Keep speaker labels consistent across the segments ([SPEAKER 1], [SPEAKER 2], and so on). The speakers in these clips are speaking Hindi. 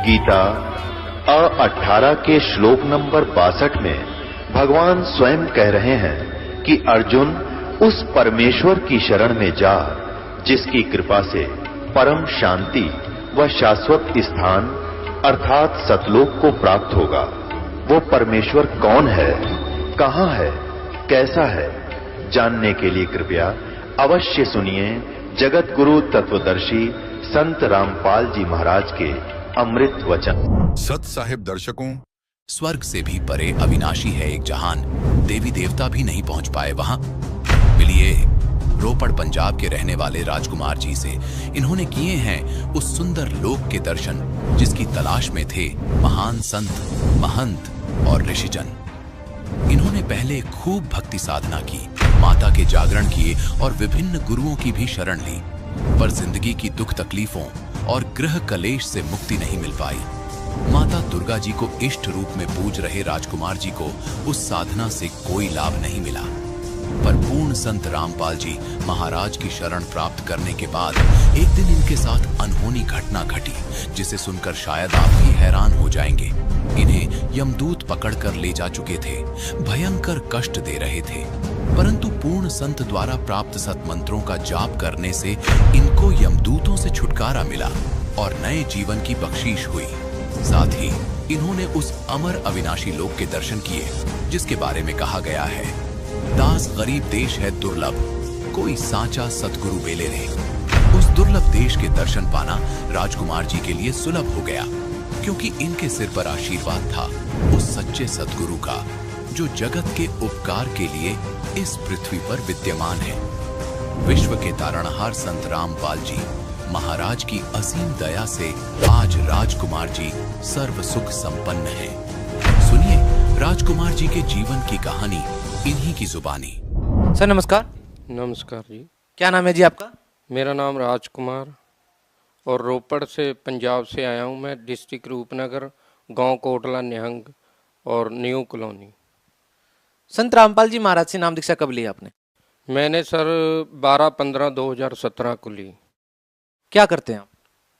[SPEAKER 1] गीता 18 के श्लोक नंबर 62 में भगवान स्वयं कह रहे हैं कि अर्जुन उस परमेश्वर की शरण में जा जिसकी कृपा से परम शांति व शाश्वत स्थान अर्थात सतलोक को प्राप्त होगा। वो परमेश्वर कौन है, कहां है, कैसा है, जानने के लिए कृपया अवश्य सुनिए जगत गुरु तत्वदर्शी संत रामपाल जी महाराज के अमृत वचन।
[SPEAKER 2] सत साहिब दर्शकों,
[SPEAKER 3] स्वर्ग से भी परे अविनाशी है एक जहान, देवी देवता भी नहीं पहुंच पाए वहां। मिलिए रोपड़ पंजाब के रहने वाले राजकुमार जी से। इन्होंने किए हैं उस सुंदर लोक के दर्शन जिसकी तलाश में थे महान संत, महंत और ऋषिजन। इन्होंने पहले खूब भक्ति साधना की, माता के जागरण किए और विभिन्न गुरुओं की भी शरण ली, पर जिंदगी की दुख तकलीफों और गृह कलेश से मुक्ति नहीं मिल पाई। माता दुर्गा जी को इष्ट रूप में पूज रहे राजकुमार जी को उस साधना से कोई लाभ नहीं मिला, पर पूर्ण संत रामपाल जी महाराज की शरण प्राप्त करने के बाद एक दिन इनके साथ अनहोनी घटना घटी जिसे सुनकर शायद आप भी हैरान हो जाएंगे। इन्हें यमदूत पकड़कर ले जा चुके थे, भयंकर कष्ट दे रहे थे, परंतु पूर्ण संत द्वारा प्राप्त सतमंत्रों का जाप करने से इनको यमदूतों से छुटकारा मिला और नए जीवन की बख्शीश हुई। साथ ही इन्होंने उस अमर अविनाशी लोक के दर्शन किए जिसके बारे में कहा गया है, दास गरीब देश है दुर्लभ, कोई साचा सतगुरु बेले रे। उस दुर्लभ देश के दर्शन पाना राजकुमार जी के लिए सुलभ हो गया, क्योंकि इनके सिर पर आशीर्वाद था उस सच्चे सतगुरु का जो जगत के उपकार के लिए इस पृथ्वी पर विद्यमान है। विश्व के तारणहार संत रामपाल जी महाराज की असीम दया से आज राजकुमार जी सर्व सुख संपन्न हैं। सुनिए राजकुमार जी के जीवन की कहानी इन्हीं की जुबानी।
[SPEAKER 4] सर नमस्कार।
[SPEAKER 5] नमस्कार जी।
[SPEAKER 4] क्या नाम है जी आपका?
[SPEAKER 5] मेरा नाम राजकुमार और रोपड़ से पंजाब से आया हूँ मैं, डिस्ट्रिक्ट रूपनगर, गांव कोटला निहंग और न्यू कॉलोनी।
[SPEAKER 4] संत रामपाल जी महाराज से नाम दीक्षा कब ली आपने?
[SPEAKER 5] मैंने सर 12-15-2017 को ली।
[SPEAKER 4] क्या करते हैं आप?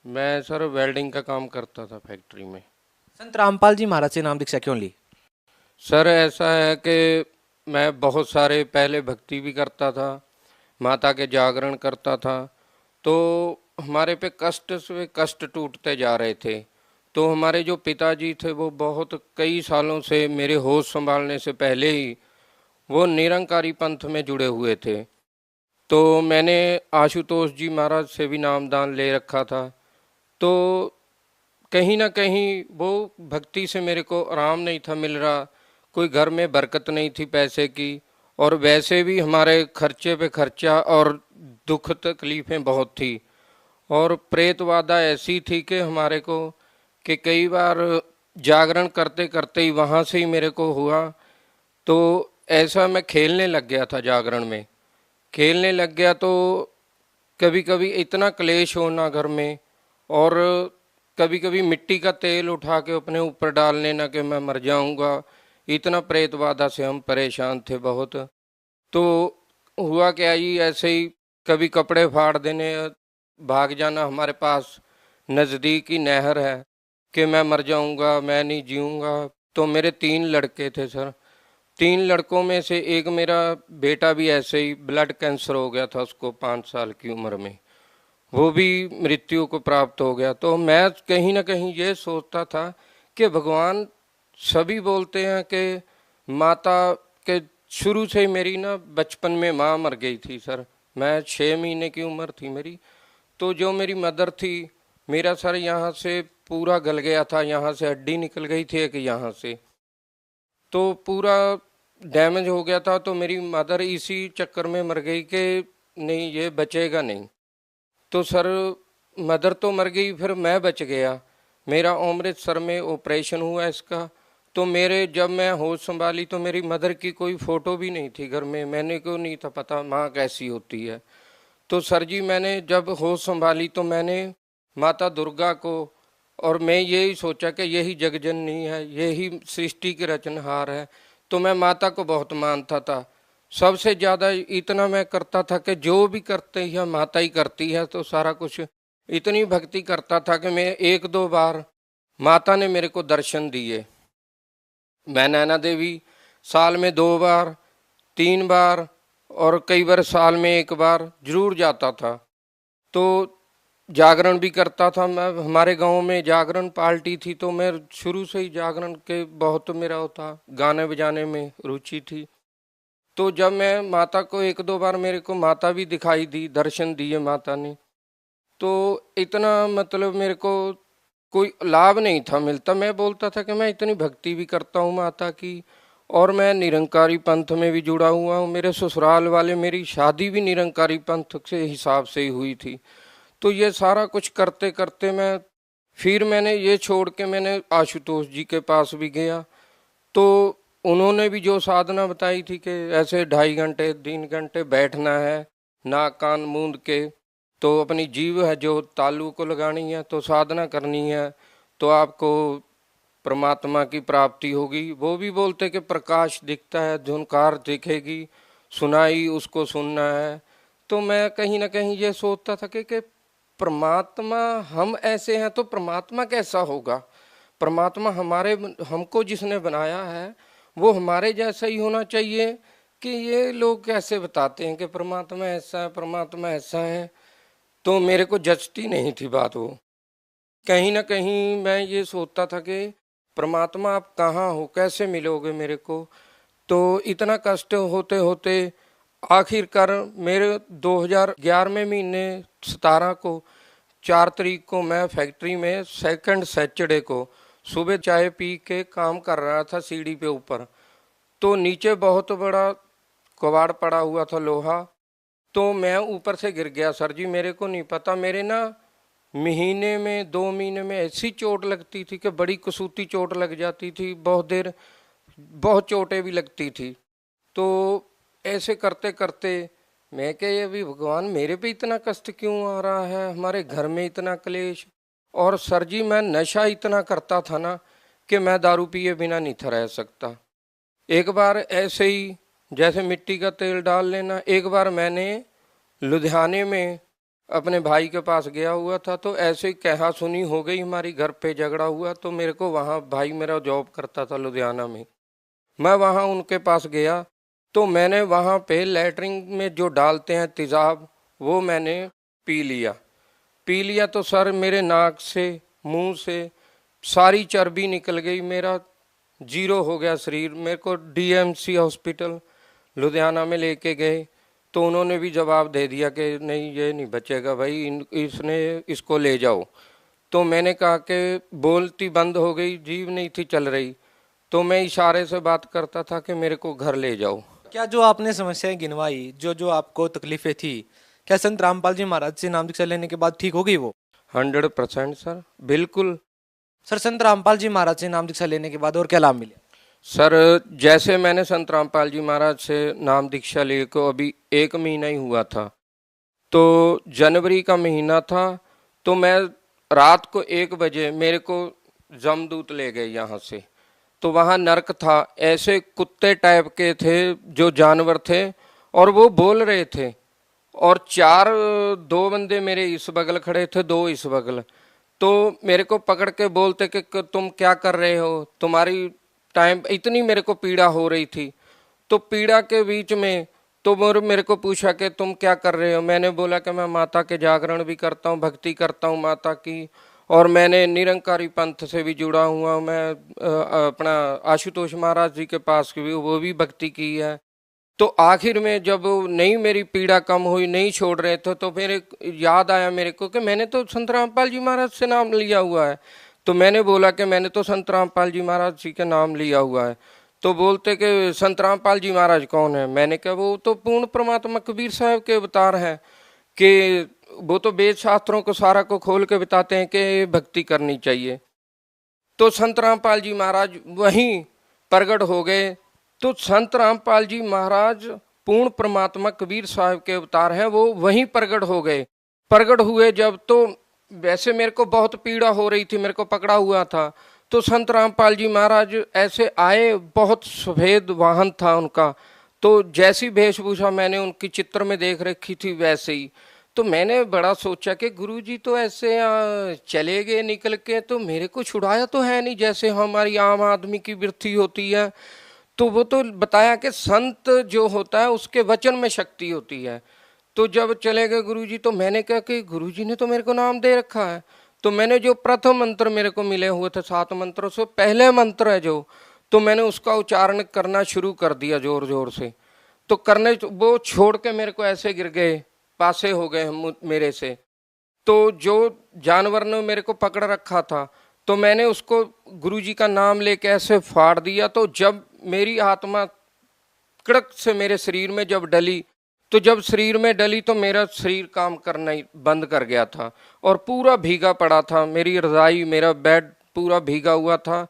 [SPEAKER 5] मैं सर वेल्डिंग का काम करता था फैक्ट्री में।
[SPEAKER 4] संत रामपाल जी महाराज से नाम दीक्षा क्यों ली?
[SPEAKER 5] सर ऐसा है कि मैं बहुत सारे पहले भक्ति भी करता था, माता के जागरण करता था, तो हमारे पे कष्ट से कष्ट टूटते जा रहे थे। तो हमारे जो पिताजी थे वो बहुत कई सालों से, मेरे होश संभालने से पहले ही वो निरंकारी पंथ में जुड़े हुए थे। तो मैंने आशुतोष जी महाराज से भी नामदान ले रखा था। तो कहीं ना कहीं वो भक्ति से मेरे को आराम नहीं था मिल रहा, कोई घर में बरकत नहीं थी पैसे की, और वैसे भी हमारे खर्चे पे खर्चा और दुख तकलीफ़ें बहुत थी। और प्रेतवादा ऐसी थी कि हमारे को कि कई बार जागरण करते करते ही वहाँ से ही मेरे को हुआ, तो ऐसा मैं खेलने लग गया था, जागरण में खेलने लग गया। तो कभी कभी इतना क्लेश होना घर में, और कभी कभी मिट्टी का तेल उठा के अपने ऊपर डाल लेना कि मैं मर जाऊंगा। इतना प्रेतवादा से हम परेशान थे बहुत। तो हुआ क्या ही, ऐसे ही कभी कपड़े फाड़ देने, भाग जाना, हमारे पास नज़दीक ही नहर है, कि मैं मर जाऊंगा, मैं नहीं जीऊंगा। तो मेरे 3 लड़के थे सर, 3 लड़कों में से एक मेरा बेटा भी ऐसे ही ब्लड कैंसर हो गया था उसको 5 साल की उम्र में, वो भी मृत्यु को प्राप्त हो गया। तो मैं कहीं ना कहीं ये सोचता था कि भगवान, सभी बोलते हैं कि माता के शुरू से मेरी ना बचपन में माँ मर गई थी सर, मैं 6 महीने की उम्र थी मेरी। तो जो मेरी मदर थी, मेरा सर यहाँ से पूरा गल गया था, यहाँ से हड्डी निकल गई थी कि यहाँ से, तो पूरा डैमेज हो गया था। तो मेरी मदर इसी चक्कर में मर गई कि नहीं ये बचेगा नहीं। तो सर मदर तो मर गई, फिर मैं बच गया। मेरा अमृतसर में ऑपरेशन हुआ इसका। तो मेरे जब मैं होश संभाली तो मेरी मदर की कोई फ़ोटो भी नहीं थी घर में, मैंने को नहीं था पता माँ कैसी होती है। तो सर जी मैंने जब होश संभाली तो मैंने माता दुर्गा को, और मैं यही सोचा कि यही जगजननी है, यही सृष्टि की रचनहार है। तो मैं माता को बहुत मानता था, सबसे ज़्यादा इतना मैं करता था कि जो भी करते हैं माता ही करती है, तो सारा कुछ इतनी भक्ति करता था कि मैं 1-2 बार माता ने मेरे को दर्शन दिए। मैं नैना देवी साल में 2 बार 3 बार और कई बार साल में 1 बार जरूर जाता था। तो जागरण भी करता था मैं। हमारे गांव में जागरण पार्टी थी, तो मैं शुरू से ही जागरण के बहुत मेरा होता, गाने बजाने में रुचि थी। तो जब मैं माता को 1-2 बार मेरे को माता भी दिखाई दी, दर्शन दिए माता ने, तो इतना मतलब मेरे को कोई लाभ नहीं था मिलता। मैं बोलता था कि मैं इतनी भक्ति भी करता हूँ माता की, और मैं निरंकारी पंथ में भी जुड़ा हुआ हूँ। मेरे ससुराल वाले, मेरी शादी भी निरंकारी पंथ के हिसाब से ही हुई थी। तो ये सारा कुछ करते करते मैंने ये छोड़ के मैंने आशुतोष जी के पास भी गया। तो उन्होंने भी जो साधना बताई थी कि ऐसे 2.5 घंटे 3 घंटे बैठना है, नाक कान मूंद के, तो अपनी जीव है जो तालू को लगानी है, तो साधना करनी है, तो आपको परमात्मा की प्राप्ति होगी। वो भी बोलते कि प्रकाश दिखता है, धुनकार दिखेगी, सुनाई उसको सुनना है। तो मैं कहीं ना कहीं ये सोचता था कि परमात्मा हम ऐसे हैं तो परमात्मा कैसा होगा। परमात्मा हमको जिसने बनाया है वो हमारे जैसा ही होना चाहिए, कि ये लोग कैसे बताते हैं कि परमात्मा ऐसा है, परमात्मा ऐसा है। तो मेरे को जचती नहीं थी बात। वो कहीं ना कहीं मैं ये सोचता था कि परमात्मा आप कहाँ हो, कैसे मिलोगे मेरे को। तो इतना कष्ट होते होते आखिरकार मेरे 2011 महीने 17 को 4 तारीख को मैं फैक्ट्री में सेकंड सैटरडे को सुबह चाय पी के काम कर रहा था सीढ़ी पे ऊपर। तो नीचे बहुत बड़ा कबाड़ पड़ा हुआ था लोहा, तो मैं ऊपर से गिर गया। सर जी मेरे को नहीं पता, मेरे ना महीने में 2 महीने में ऐसी चोट लगती थी कि बड़ी कसूती चोट लग जाती थी, बहुत देर बहुत चोटें भी लगती थी। तो ऐसे करते करते मैं क्या, ये भी भगवान मेरे पे इतना कष्ट क्यों आ रहा है, हमारे घर में इतना क्लेश। और सर जी मैं नशा इतना करता था ना कि मैं दारू पिए बिना नहीं था रह सकता। एक बार ऐसे ही जैसे मिट्टी का तेल डाल लेना, एक बार मैंने लुधियाने में अपने भाई के पास गया हुआ था, तो ऐसे ही कहा सुनी हो गई, हमारी घर पे झगड़ा हुआ। तो मेरे को वहाँ, भाई मेरा जॉब करता था लुधियाना में, मैं वहाँ उनके पास गया। तो मैंने वहाँ पे लैटरिन में जो डालते हैं तेजाब, वो मैंने पी लिया। तो सर मेरे नाक से मुंह से सारी चर्बी निकल गई, मेरा 0 हो गया शरीर। मेरे को डीएमसी हॉस्पिटल लुधियाना में लेके गए, तो उन्होंने भी जवाब दे दिया कि नहीं ये नहीं बचेगा भाई, इसको ले जाओ। तो मैंने कहा कि बोलती बंद हो गई, जीभ नहीं थी चल रही, तो मैं इशारे से बात करता था कि मेरे को घर ले जाओ।
[SPEAKER 4] क्या जो आपने समस्याएं गिनवाई, जो आपको तकलीफें थी, क्या संत रामपाल जी महाराज से नाम दीक्षा लेने के बाद ठीक हो गई वो?
[SPEAKER 5] 100% सर, बिल्कुल।
[SPEAKER 4] सर संत रामपाल जी महाराज से नाम दीक्षा लेने के बाद और क्या लाभ मिले?
[SPEAKER 5] सर जैसे मैंने संत रामपाल जी महाराज से नाम दीक्षा लिए को अभी 1 महीना ही हुआ था, तो जनवरी का महीना था। तो मैं रात को 1 बजे मेरे को जमदूत ले गए यहाँ से। तो वहाँ नरक था, ऐसे कुत्ते टाइप के थे जो जानवर थे, और वो बोल रहे थे। और 2 बंदे मेरे इस बगल खड़े थे, 2 इस बगल। तो मेरे को पकड़ के बोलते कि तुम क्या कर रहे हो, तुम्हारी टाइम, इतनी मेरे को पीड़ा हो रही थी। तो पीड़ा के बीच में तो मेरे को पूछा कि तुम क्या कर रहे हो। मैंने बोला कि मैं माता के जागरण भी करता हूँ, भक्ति करता हूँ माता की, और मैंने निरंकारी पंथ से भी जुड़ा हुआ। मैं अपना आशुतोष महाराज जी के पास भी वो भी भक्ति की है। तो आखिर में जब नहीं मेरी पीड़ा कम हुई, नहीं छोड़ रहे थे, तो फिर याद आया मेरे को कि मैंने तो संत रामपाल जी महाराज से नाम लिया हुआ है। तो मैंने बोला कि मैंने तो संत रामपाल जी महाराज जी का नाम लिया हुआ है। तो बोलते कि संत रामपाल जी महाराज कौन है? मैंने कहा वो तो पूर्ण परमात्मा कबीर साहब के अवतार हैं, कि वो तो वेद शास्त्रों को सारा को खोल के बताते हैं कि भक्ति करनी चाहिए। तो संत रामपाल जी महाराज वहीं प्रगट हो गए। तो संत रामपाल जी महाराज पूर्ण परमात्मा कबीर साहब के अवतार हैं, वो वहीं प्रगट हो गए। प्रगट हुए जब, तो वैसे मेरे को बहुत पीड़ा हो रही थी, मेरे को पकड़ा हुआ था। तो संत रामपाल जी महाराज ऐसे आए, बहुत सफेद वाहन था उनका। तो जैसी वेशभूषा मैंने उनकी चित्र में देख रखी थी वैसे ही। तो मैंने बड़ा सोचा कि गुरुजी तो ऐसे चले गए निकल के, तो मेरे को छुड़ाया तो है नहीं जैसे हमारी आम आदमी की वृत्ति होती है। तो वो तो बताया कि संत जो होता है उसके वचन में शक्ति होती है। तो जब चले गए गुरुजी तो मैंने कहा कि गुरुजी ने तो मेरे को नाम दे रखा है। तो मैंने जो प्रथम मंत्र मेरे को मिले हुए थे 7 मंत्रों से पहले मंत्र है जो, तो मैंने उसका उच्चारण करना शुरू कर दिया जोर जोर से। तो करने वो छोड़ के मेरे को ऐसे गिर गए, पासे हो गए मेरे से। तो जो जानवर ने मेरे को पकड़ रखा था तो मैंने उसको गुरुजी का नाम लेके ऐसे फाड़ दिया। तो जब मेरी आत्मा कड़क से मेरे शरीर में जब डली, तो जब शरीर में डली तो मेरा शरीर काम करना ही बंद कर गया था और पूरा भीगा पड़ा था। मेरी रजाई, मेरा बेड पूरा भीगा हुआ था।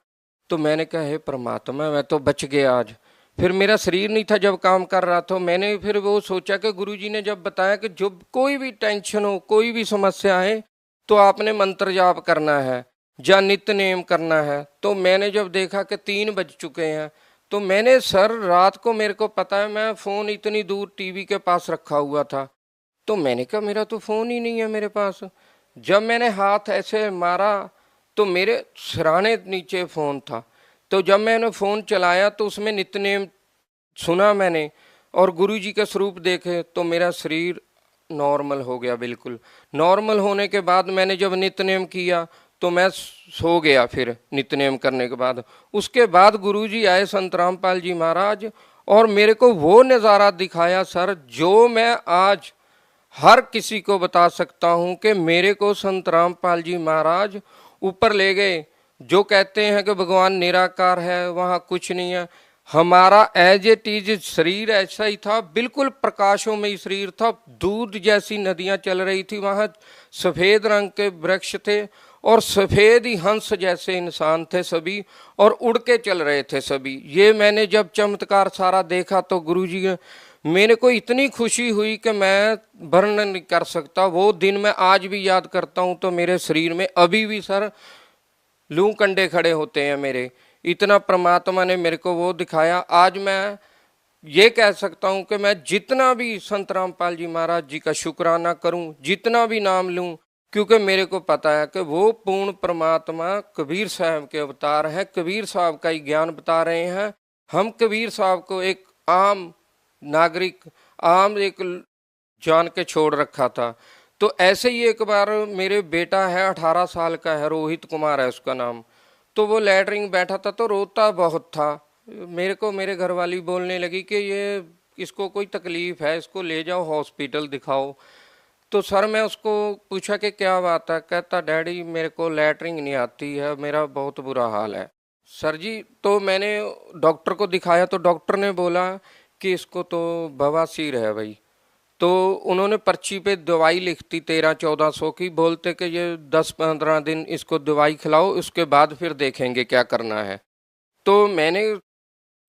[SPEAKER 5] तो मैंने कहा हे परमात्मा, मैं तो बच गया आज। फिर मेरा शरीर नहीं था जब काम कर रहा था। मैंने फिर वो सोचा कि गुरुजी ने जब बताया कि जो कोई भी टेंशन हो, कोई भी समस्या आए, तो आपने मंत्र जाप करना है या नित्य नेम करना है। तो मैंने जब देखा कि 3 बज चुके हैं, तो मैंने सर रात को, मेरे को पता है मैं फ़ोन इतनी दूर टीवी के पास रखा हुआ था, तो मैंने कहा मेरा तो फ़ोन ही नहीं है मेरे पास। जब मैंने हाथ ऐसे मारा तो मेरे सिरहाने नीचे फ़ोन था। तो जब मैंने फ़ोन चलाया तो उसमें नित्य नेम सुना मैंने और गुरुजी के स्वरूप देखे, तो मेरा शरीर नॉर्मल हो गया। बिल्कुल नॉर्मल होने के बाद मैंने जब नित्य नेम किया तो मैं सो गया। फिर नित्य नेम करने के बाद उसके बाद गुरुजी आए संत रामपाल जी महाराज और मेरे को वो नज़ारा दिखाया सर, जो मैं आज हर किसी को बता सकता हूँ कि मेरे को संत रामपाल जी महाराज ऊपर ले गए। जो कहते हैं कि भगवान निराकार है, वहाँ कुछ नहीं है। हमारा एज इट इज शरीर ऐसा ही था, बिल्कुल प्रकाशों में ही शरीर था। दूध जैसी नदियाँ चल रही थी, वहाँ सफ़ेद रंग के वृक्ष थे और सफ़ेद ही हंस जैसे इंसान थे सभी, और उड़ के चल रहे थे सभी। ये मैंने जब चमत्कार सारा देखा तो गुरुजी, मेरे को इतनी खुशी हुई कि मैं वर्णन नहीं कर सकता। वो दिन मैं आज भी याद करता हूँ तो मेरे शरीर में अभी भी सर लू कंडे खड़े होते हैं मेरे। इतना परमात्मा ने मेरे को वो दिखाया। आज मैं ये कह सकता हूँ कि मैं जितना भी संत रामपाल जी महाराज जी का शुक्राना करूँ, जितना भी नाम लूँ, क्योंकि मेरे को पता है कि वो पूर्ण परमात्मा कबीर साहब के अवतार हैं। कबीर साहब का ही ज्ञान बता रहे हैं। हम कबीर साहब को एक आम नागरिक, आम एक जान के छोड़ रखा था। तो ऐसे ही एक बार मेरे बेटा है 18 साल का है, रोहित कुमार है उसका नाम। तो वो लैटरिन बैठा था तो रोता बहुत था। मेरे को मेरे घरवाली बोलने लगी कि ये इसको कोई तकलीफ़ है, इसको ले जाओ हॉस्पिटल दिखाओ। तो सर मैं उसको पूछा कि क्या बात है। कहता डैडी मेरे को लैटरिन नहीं आती है, मेरा बहुत बुरा हाल है। सर जी तो मैंने डॉक्टर को दिखाया तो डॉक्टर ने बोला कि इसको तो बवासीर है भाई। तो उन्होंने पर्ची पे दवाई लिखती 1300-1400 की, बोलते कि ये 10-15 दिन इसको दवाई खिलाओ, उसके बाद फिर देखेंगे क्या करना है। तो मैंने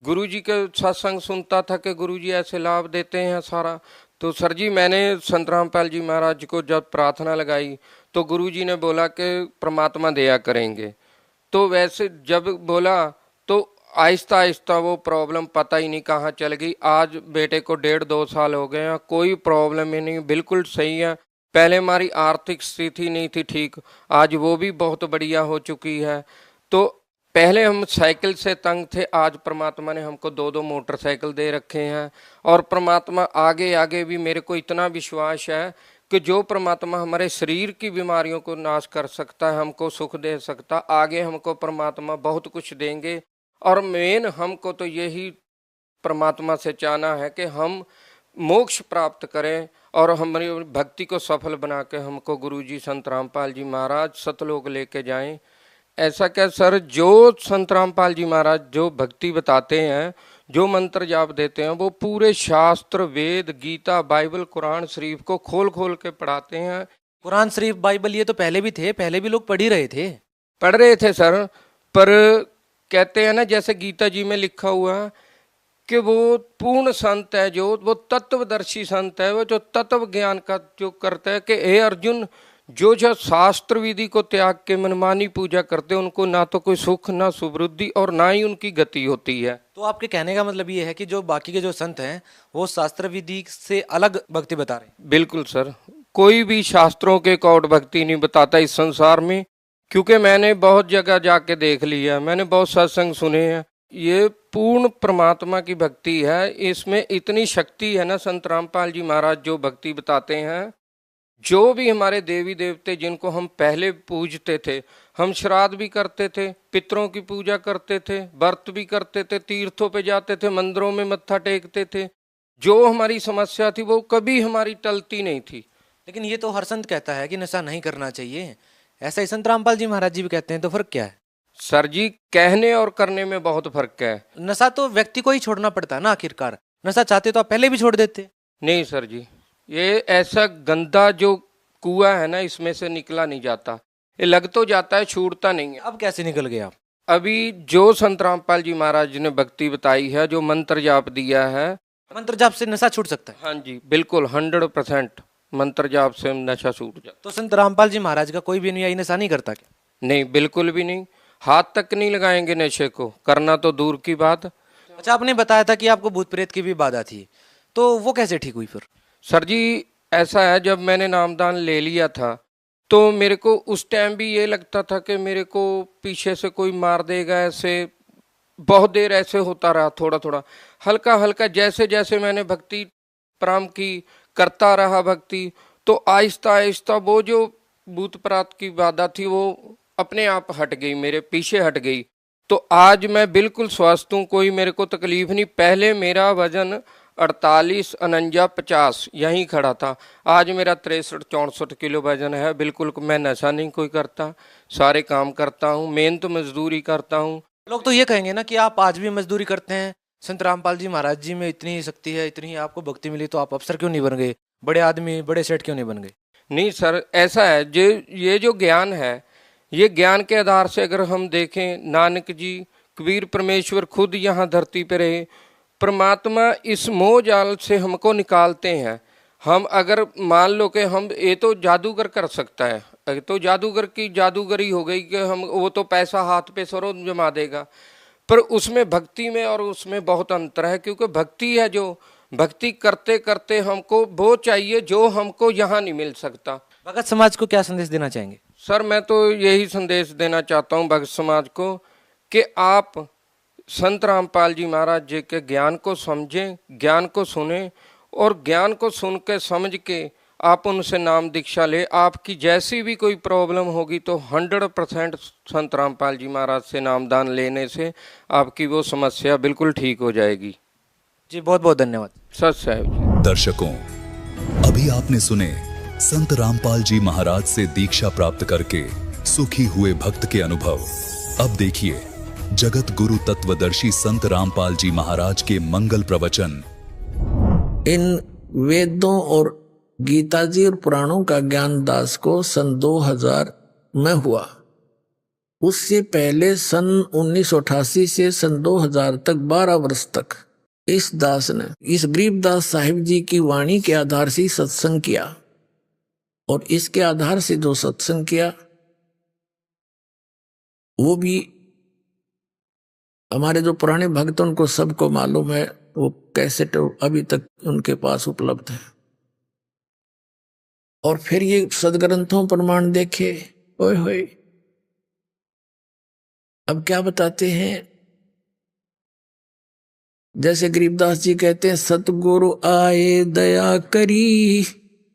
[SPEAKER 5] गुरुजी के सत्संग सुनता था कि गुरुजी ऐसे लाभ देते हैं सारा। तो सर जी मैंने संत रामपाल जी महाराज को जब प्रार्थना लगाई तो गुरुजी ने बोला कि परमात्मा दया करेंगे। तो वैसे जब बोला तो आहिस्ता आहिस्ता वो प्रॉब्लम पता ही नहीं कहाँ चल गई। आज बेटे को 1.5-2 साल हो गए हैं, कोई प्रॉब्लम ही नहीं, बिल्कुल सही है। पहले हमारी आर्थिक स्थिति नहीं थी ठीक, आज वो भी बहुत बढ़िया हो चुकी है। तो पहले हम साइकिल से तंग थे, आज परमात्मा ने हमको 2-2 मोटरसाइकिल दे रखे हैं। और परमात्मा आगे आगे भी मेरे को इतना विश्वास है कि जो परमात्मा हमारे शरीर की बीमारियों को नाश कर सकता है, हमको सुख दे सकता, आगे हमको परमात्मा बहुत कुछ देंगे। और मेन हमको तो यही परमात्मा से चाहना है कि हम मोक्ष प्राप्त करें और हमारी भक्ति को सफल बना के हमको गुरुजी संत रामपाल जी महाराज सतलोक लेके जाएं। ऐसा क्या सर, जो संत रामपाल जी महाराज जो भक्ति बताते हैं, जो मंत्र जाप देते हैं, वो पूरे शास्त्र, वेद, गीता, बाइबल, कुरान शरीफ को खोल खोल के पढ़ाते हैं।
[SPEAKER 4] कुरान शरीफ, बाइबल ये तो पहले भी थे, पहले भी लोग पढ़ ही रहे थे।
[SPEAKER 5] पढ़ रहे थे सर, पर कहते हैं ना जैसे गीता जी में लिखा हुआ है कि वो पूर्ण संत है, जो वो तत्वदर्शी संत है, वो जो तत्व ज्ञान का जो करता है कि हे अर्जुन, जो जो शास्त्र विधि को त्याग के मनमानी पूजा करते हैं उनको ना तो कोई सुख, ना सुवृद्धि और ना ही उनकी गति होती है।
[SPEAKER 4] तो आपके कहने का मतलब ये है कि जो बाकी के जो संत हैं वो शास्त्र विधि से अलग भक्ति बता रहे हैं।
[SPEAKER 5] बिल्कुल सर, कोई भी शास्त्रों के कौट भक्ति नहीं बताता इस संसार में, क्योंकि मैंने बहुत जगह जाके देख लिया, मैंने बहुत सत्संग सुने हैं। ये पूर्ण परमात्मा की भक्ति है, इसमें इतनी शक्ति है ना। संत रामपाल जी महाराज जो भक्ति बताते हैं, जो भी हमारे देवी देवते जिनको हम पहले पूजते थे, हम श्राद्ध भी करते थे, पितरों की पूजा करते थे, व्रत भी करते थे, तीर्थों पे जाते थे, मंदिरों में मत्था टेकते थे, जो हमारी समस्या थी वो कभी हमारी टलती नहीं थी।
[SPEAKER 4] लेकिन ये तो हर संत कहता है कि नशा नहीं करना चाहिए, ऐसा ही संत रामपाल जी महाराज जी भी कहते हैं, तो फर्क क्या है?
[SPEAKER 5] सर जी, कहने और करने में बहुत फर्क है।
[SPEAKER 4] नशा तो व्यक्ति को ही छोड़ना पड़ता है ना आखिरकार, नशा चाहते तो आप पहले भी छोड़ देते।
[SPEAKER 5] नहीं सर जी, ये ऐसा गंदा जो कुआं है ना, इसमें से निकला नहीं जाता, ये लग तो जाता है, छूटता नहीं है।
[SPEAKER 4] अब कैसे निकल गए आप?
[SPEAKER 5] अभी जो संत रामपाल जी महाराज जी ने भक्ति बताई है, जो मंत्र जाप दिया है,
[SPEAKER 4] मंत्र जाप से नशा छूट सकता है?
[SPEAKER 5] हाँ जी बिल्कुल 100% मंत्र जाप से नशा छूट जाता।
[SPEAKER 4] तो संत रामपाल जी महाराज का कोई भी अनुयायी नशा नहीं करता क्या?
[SPEAKER 5] नहीं, बिल्कुल भी नहीं, हाथ तक नहीं लगाएंगे नशे को, करना तो दूर की बात।
[SPEAKER 4] अच्छा, आपने बताया था कि आपको भूत प्रेत की भी बाधा थी, तो वो कैसे ठीक हुई फिर?
[SPEAKER 5] सर जी ऐसा है, जब मैंने नामदान ले लिया था तो मेरे को उस टाइम भी ये लगता था कि मेरे को पीछे से कोई मार देगा, ऐसे बहुत देर ऐसे होता रहा, थोड़ा थोड़ा हल्का हल्का, जैसे जैसे मैंने भक्ति प्रारंभ की, करता रहा भक्ति, तो आहिस्ता आहिस्ता वो जो भूत प्रेत की बाधा थी वो अपने आप हट गई, मेरे पीछे हट गई। तो आज मैं बिल्कुल स्वस्थ हूँ, कोई मेरे को तकलीफ नहीं। पहले मेरा वजन 48, 49, 50 यहीं खड़ा था, आज मेरा 63-64 किलो वजन है। बिल्कुल मैं नशा नहीं कोई करता, सारे काम करता हूँ, मेहनत मजदूरी करता हूँ।
[SPEAKER 4] लोग तो ये कहेंगे ना कि आप आज भी मजदूरी करते हैं, संत रामपाल जी महाराज जी में इतनी शक्ति है, इतनी आपको भक्ति मिली, तो आप अफसर क्यों नहीं बन गए, बड़े आदमी, बड़े सेठ क्यों नहीं बन गए?
[SPEAKER 5] नहीं सर, ऐसा है, ये जो ज्ञान है, ये ज्ञान के आधार से अगर हम देखें, नानक जी, कबीर, परमेश्वर खुद यहाँ धरती पे रहे, परमात्मा इस मोह जाल से हमको निकालते हैं। हम अगर मान लो कि हम, ये तो जादूगर कर सकता है, तो जादूगर की जादूगरी हो गई कि हम, वो तो पैसा हाथ पे सरो जमा देगा, पर उसमें भक्ति में और उसमें बहुत अंतर है, क्योंकि भक्ति है जो भक्ति करते करते हमको वो चाहिए जो हमको यहाँ नहीं मिल सकता।
[SPEAKER 4] भगत समाज को क्या संदेश देना चाहेंगे?
[SPEAKER 5] सर मैं तो यही संदेश देना चाहता हूँ भगत समाज को कि आप संत रामपाल जी महाराज जी के ज्ञान को समझें, ज्ञान को सुने, और ज्ञान को सुन के समझ के आप उनसे नाम दीक्षा ले। आपकी जैसी भी कोई प्रॉब्लम होगी तो 100% संत रामपाल जी महाराज से नामदान लेने से आपकी वो समस्या बिल्कुल ठीक हो जाएगी।
[SPEAKER 4] जी बहुत बहुत धन्यवाद।
[SPEAKER 5] सच साहब जी।
[SPEAKER 2] दर्शकों, अभी आपने सुने संत रामपाल जी महाराज से दीक्षा प्राप्त करके सुखी हुए भक्त के अनुभव। अब देखिए जगत गुरु तत्वदर्शी संत रामपाल जी महाराज के मंगल प्रवचन।
[SPEAKER 6] इन वेदों और गीता जी और पुराणों का ज्ञान दास को सन 2000 में हुआ। उससे पहले सन 1988 से सन 2000 तक 12 वर्ष तक इस दास ने इस गरीबदास साहिब जी की वाणी के आधार से सत्संग किया, और इसके आधार से जो सत्संग किया वो भी हमारे जो पुराने भक्त उनको सबको मालूम है, वो कैसेट अभी तक उनके पास उपलब्ध है। और फिर ये सदग्रंथों प्रमाण देखे, ओए होए, अब क्या बताते हैं। जैसे गरीबदास जी कहते हैं, सतगुरु आए दया करी,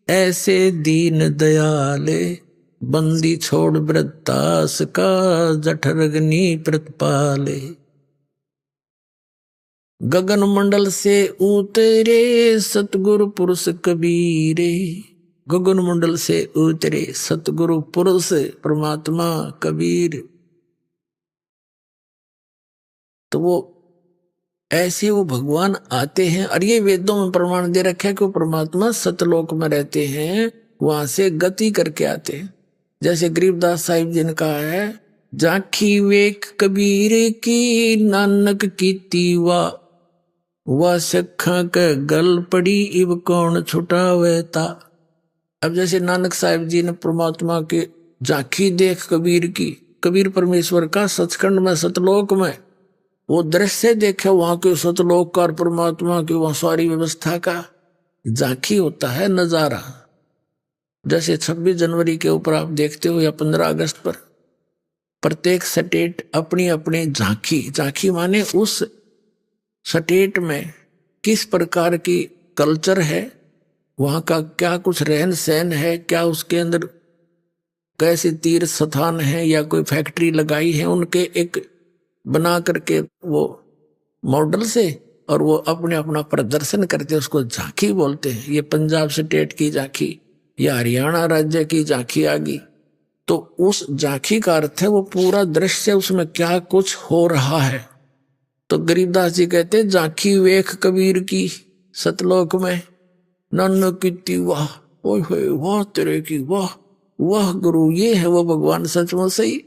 [SPEAKER 6] ऐसे दीन दयाले, बंदी छोड़ वृत्तास का, जठरग्नि प्रतिपाले। गगन मंडल से उतरे सतगुरु पुरुष कबीरे, गगन मंडल से उतरे सतगुरु पुरुष परमात्मा कबीर। तो वो ऐसे वो भगवान आते हैं, और ये वेदों में प्रमाण दे रखा है कि वो परमात्मा सतलोक में रहते हैं, वहां से गति करके आते हैं। जैसे गरीबदास साहिब जी ने कहा है, जाखी वेख कबीर की, नानक की तीवा, वह सखा के गल पड़ी, इब कौन छुटावेता। अब जैसे नानक साहिब जी ने परमात्मा के झांकी देख कबीर की, कबीर परमेश्वर का सचखंड में सतलोक में वो दृश्य देखे, वहां के सतलोक का और परमात्मा की वहां सारी व्यवस्था का झांकी होता है, नजारा। जैसे 26 जनवरी के ऊपर आप देखते हो या 15 अगस्त पर प्रत्येक स्टेट अपनी अपनी झांकी माने उस स्टेट में किस प्रकार की कल्चर है, वहाँ का क्या कुछ रहन सहन है, क्या उसके अंदर कैसे तीर्थ स्थान है या कोई फैक्ट्री लगाई है, उनके एक बना करके वो मॉडल से और वो अपने अपना प्रदर्शन करते हैं, उसको झांकी बोलते हैं। ये पंजाब स्टेट की झांकी या हरियाणा राज्य की झांकी आ गई, तो उस झांकी का अर्थ है वो पूरा दृश्य, उसमें क्या कुछ हो रहा है। तो गरीबदास जी कहते हैं झांकी वेख कबीर की सतलोक में, नन्नो की वाह, ओए होए वाह तेरे की वाह, वाह गुरु, ये है वो भगवान सचमुच सही।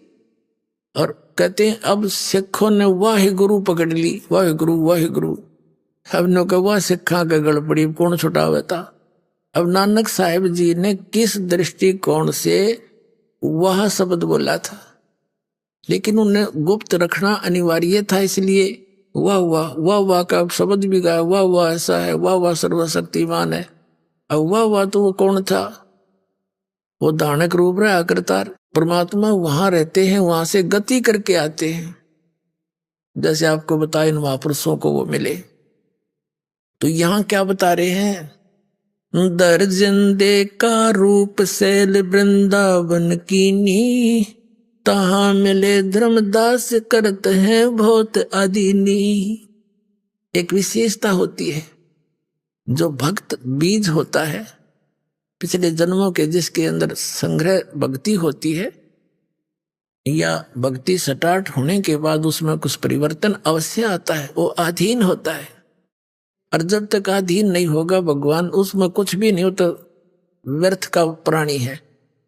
[SPEAKER 6] और कहते हैं अब सिखों ने वाह गुरु पकड़ ली, वाह गुरु वाह गुरु। अब नो का वाह सिखा का गड़बड़ी कौन छुटावे था। अब नानक साहिब जी ने किस दृष्टिकोण से वह शब्द बोला था, लेकिन उन्हें गुप्त रखना अनिवार्य था, इसलिए वाह वाह वाह वाह का शब्द भी गाया, वाह वाह ऐसा है, वाह वाह सर्वशक्तिमान है। अब वाह वाह तो वो कौन था, वो दानक रूप रहा करतार। परमात्मा वहां रहते हैं, वहां से गति करके आते हैं, जैसे आपको बताया इन महापुरुषों को वो मिले। तो यहां क्या बता रहे हैं, दर्जन दे का रूप शैल वृंदावन कीनी, तहां मिले धर्मदास करत हैं बहुत अदीनी। एक विशेषता होती है, जो भक्त बीज होता है पिछले जन्मों के, जिसके अंदर संग्रह भक्ति होती है या भक्ति स्टार्ट होने के बाद उसमें कुछ परिवर्तन अवश्य आता है, वो अधीन होता है। और जब तक अधीन नहीं होगा भगवान, उसमें कुछ भी नहीं होता, व्यर्थ का प्राणी है।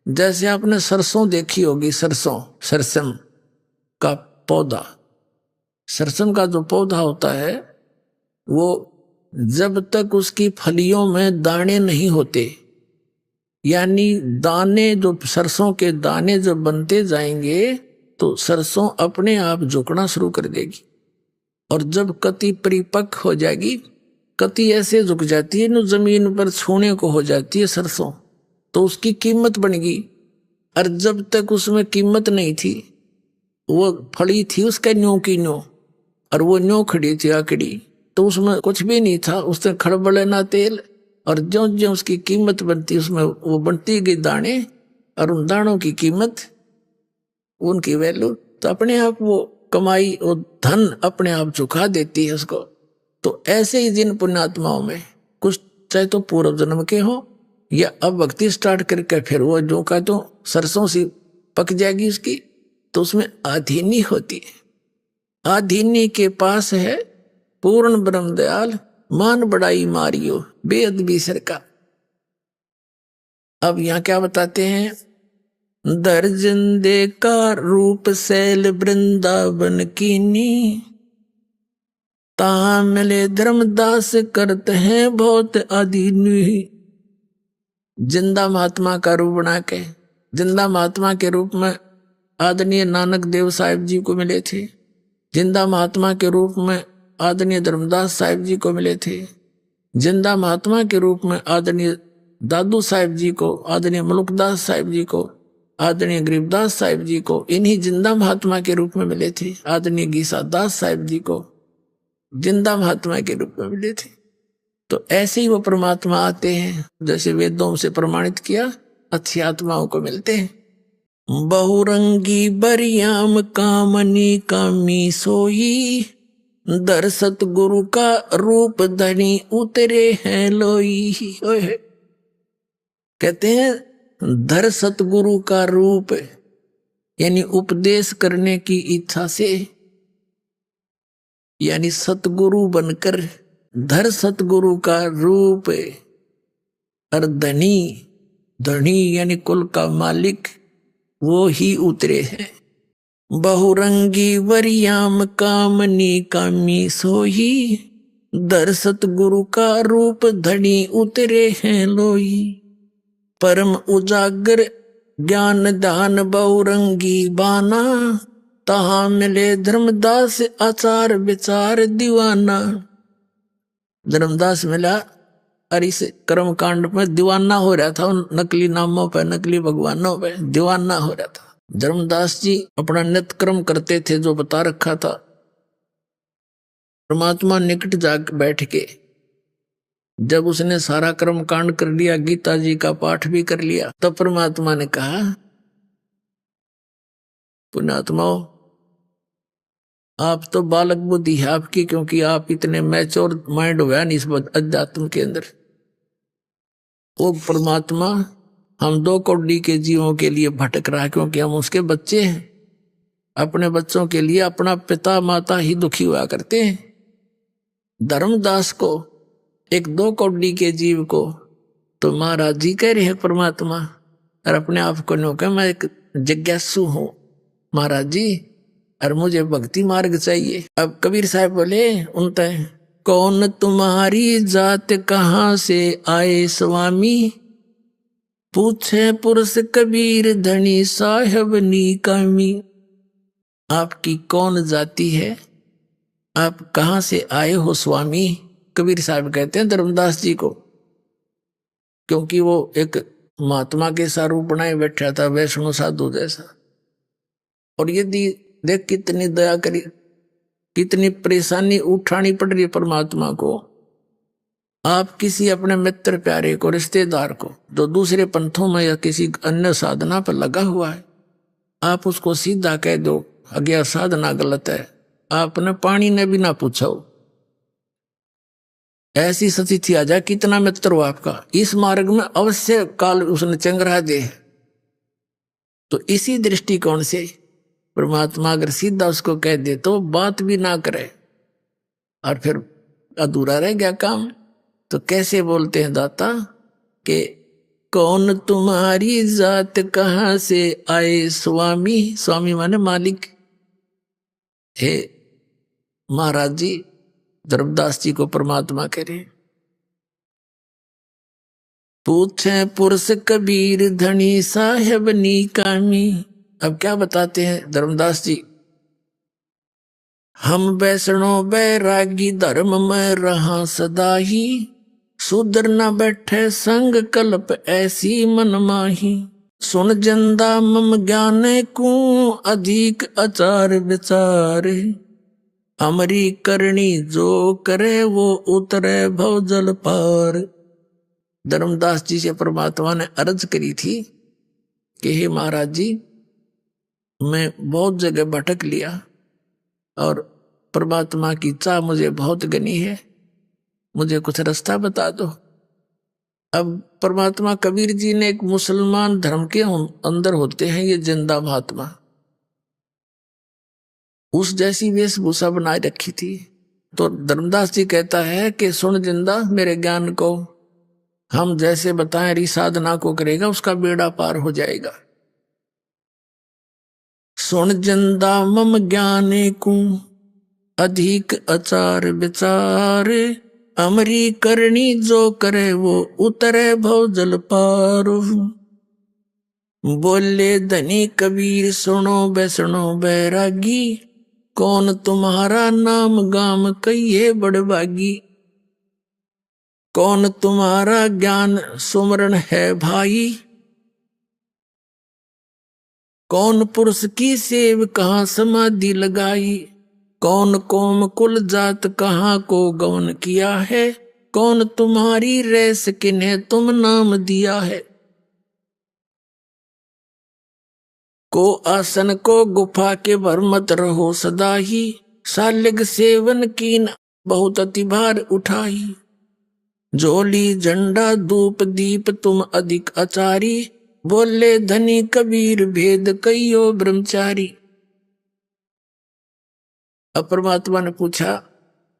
[SPEAKER 6] जैसे आपने सरसों देखी होगी, सरसम का पौधा, सरसम का जो पौधा होता है वो जब तक उसकी फलियों में दाने नहीं होते, यानी दाने जो सरसों के दाने जब बनते जाएंगे तो सरसों अपने आप झुकना शुरू कर देगी। और जब कति परिपक्व हो जाएगी, कति ऐसे झुक जाती है, न जमीन पर छूने को हो जाती है सरसों, तो उसकी कीमत बन गई। और जब तक उसमें कीमत नहीं थी, वो फड़ी थी उसका न्यों की न्यों, और वो न्यों खड़ी थी आकड़ी, तो उसमें कुछ भी नहीं था, उसने खड़बड़े ना तेल। और ज्यों ज्यों उसकी कीमत बनती, उसमें वो बनती गई दाने, और उन दानों की कीमत, उनकी वैल्यू, तो अपने आप वो कमाई, वो धन अपने आप झुका देती है उसको। तो ऐसे ही जिन पुण्यात्माओं में कुछ चाहे तो पूर्व जन्म के हो या अब भक्ति स्टार्ट करके फिर वो जो का तो सरसों सी पक जाएगी उसकी, तो उसमें आधीनी होती है। आधीनी के पास है पूर्ण ब्रह्म दयाल, मान बड़ाई मारियो बेअदबी सरका। अब यहां क्या बताते हैं, दर्जन दे का रूप शैल वृंदावन कीनी, तां मिले धर्मदास करते हैं बहुत अधीनी। जिंदा महात्मा का रूप बना के, जिंदा महात्मा के रूप में आदरणीय नानक देव साहिब जी को मिले थे, जिंदा महात्मा के रूप में आदरणीय धर्मदास साहिब जी को मिले थे, जिंदा महात्मा के रूप में आदरणीय दादू साहिब जी को, आदरणीय मलुकदास साहिब जी को, आदरणीय गरीबदास साहिब जी को, इन्हीं जिंदा महात्मा के रूप में मिले थे। आदरणीय गीसा दास साहिब जी को जिंदा महात्मा के रूप में मिले थे। तो ऐसे ही वो परमात्मा आते हैं, जैसे वेदों से प्रमाणित किया, अच्छी आत्माओं को मिलते हैं। बहुरंगी बरियाम कामनी कामी सोई, दर सतगुरु का रूप धनी उतरे हैं लोई। कहते हैं धर सतगुरु का रूप, यानी उपदेश करने की इच्छा से, यानी सतगुरु बनकर धर सतगुरु का रूप। और धनी, धनी यानी कुल का मालिक, वो ही उतरे हैं। बहुरंगी वरियाम कामनी कामी सोही, दर सतगुरु का रूप धनी उतरे हैं लोई। परम उजागर ज्ञान दान बहुरंगी बाना, तहां मिले धर्मदास आचार विचार दीवाना। धर्मदास मिला और इस कर्म कांड में दीवाना हो रहा था, उन नकली नामों पे, नकली भगवानों पे दीवाना हो रहा था। धर्मदास जी अपना नित्य कर्म करते थे जो बता रखा था। परमात्मा निकट जाकर बैठ के जब उसने सारा कर्म कांड कर लिया, गीता जी का पाठ भी कर लिया, तब परमात्मा ने कहा, पुण्यात्माओं, आप तो बालक बुद्धि है आपकी, क्योंकि आप इतने मैच्योर माइंड हुआ नहीं इस अध्यात्म के अंदर। वो परमात्मा हम 2 कौड़ी के जीवों के लिए भटक रहा है, क्योंकि हम उसके बच्चे हैं। अपने बच्चों के लिए अपना पिता माता ही दुखी हुआ करते हैं। धर्मदास को, एक 2 कौड़ी के जीव को तो महाराज जी कह रहे हैं परमात्मा, और अपने आप को नो कह मैं एक जिज्ञासु हूं महाराज जी, और मुझे भक्ति मार्ग चाहिए। अब कबीर साहब बोले उनते, कौन तुम्हारी जात कहाँ से आए स्वामी, पूछे पुरुष कबीर धनी साहब नीकामी। आपकी कौन जाति है, आप कहाँ से आए हो स्वामी। कबीर साहब कहते हैं धर्मदास जी को, क्योंकि वो एक महात्मा के सा रूप बनाए बैठा था, वैष्णव साधु जैसा। और यदि देख कितनी दया करी, कितनी परेशानी उठानी पड़ रही है परमात्मा को। आप किसी अपने मित्र प्यारे को, रिश्तेदार को, जो दूसरे पंथों में या किसी अन्य साधना पर लगा हुआ है, आप उसको सीधा कह दो अज्ञा साधना गलत है, आपने पानी ने भी ना पूछा हो, ऐसी स्थिति आ जाए, कितना मित्र हो आपका, इस मार्ग में अवश्य काल उसने चंगरा दे। तो इसी दृष्टिकोण से परमात्मा अगर सीधा उसको कह दे तो बात भी ना करे और फिर अधूरा रह गया काम। तो कैसे बोलते हैं दाता कि कौन तुम्हारी जात कहाँ से आए स्वामी। स्वामी माने मालिक। हे महाराज जी, धर्मदास जी को परमात्मा कह रहे, पूछे पुरुष कबीर धनी साहेब नीकामी। अब क्या बताते हैं धर्मदास जी, हम वैष्णो बैरागी धर्म में रहा सदा ही, सुधर न बैठे संग कल्प ऐसी मन माही। सुन जंदा मम ज्ञान को अधिक आचार विचार, हमारी करनी जो करे वो उतरे भव जल पार। धर्मदास जी से परमात्मा ने अर्ज करी थी कि हे महाराज जी, मैं बहुत जगह भटक लिया और परमात्मा की चाह मुझे बहुत घनी है, मुझे कुछ रास्ता बता दो। अब परमात्मा कबीर जी ने एक मुसलमान धर्म के अंदर होते हैं ये जिंदा महात्मा, उस जैसी वेशभूषा बनाए रखी थी। तो धर्मदास जी कहता है कि सुन जिंदा मेरे ज्ञान को, हम जैसे बताएं री साधना को करेगा उसका बेड़ा पार हो जाएगा। सुन जिंदा मम ज्ञाने को अधिक आचार विचार, अमरी करनी जो करे वो उतरे भव जल पार। बोले धनी कबीर सुनो बैसणो बैरागी, कौन तुम्हारा नाम गाम कहिए बड़भागी। कौन तुम्हारा ज्ञान सुमरण है भाई, कौन पुरुष की सेव कहाँ समाधि लगाई। कौन कोम कुल जात कहाँ को गौन किया है, कौन तुम्हारी रेस किन्हें तुम नाम दिया है। को आसन को गुफा के भर मत रहो सदा ही, सालिग सेवन कीन बहुत अति भार उठाई। झोली झंडा धूप दीप तुम अधिक आचारी, बोले धनी कबीर भेद कहियो ब्रह्मचारी। अब परमात्मा ने पूछा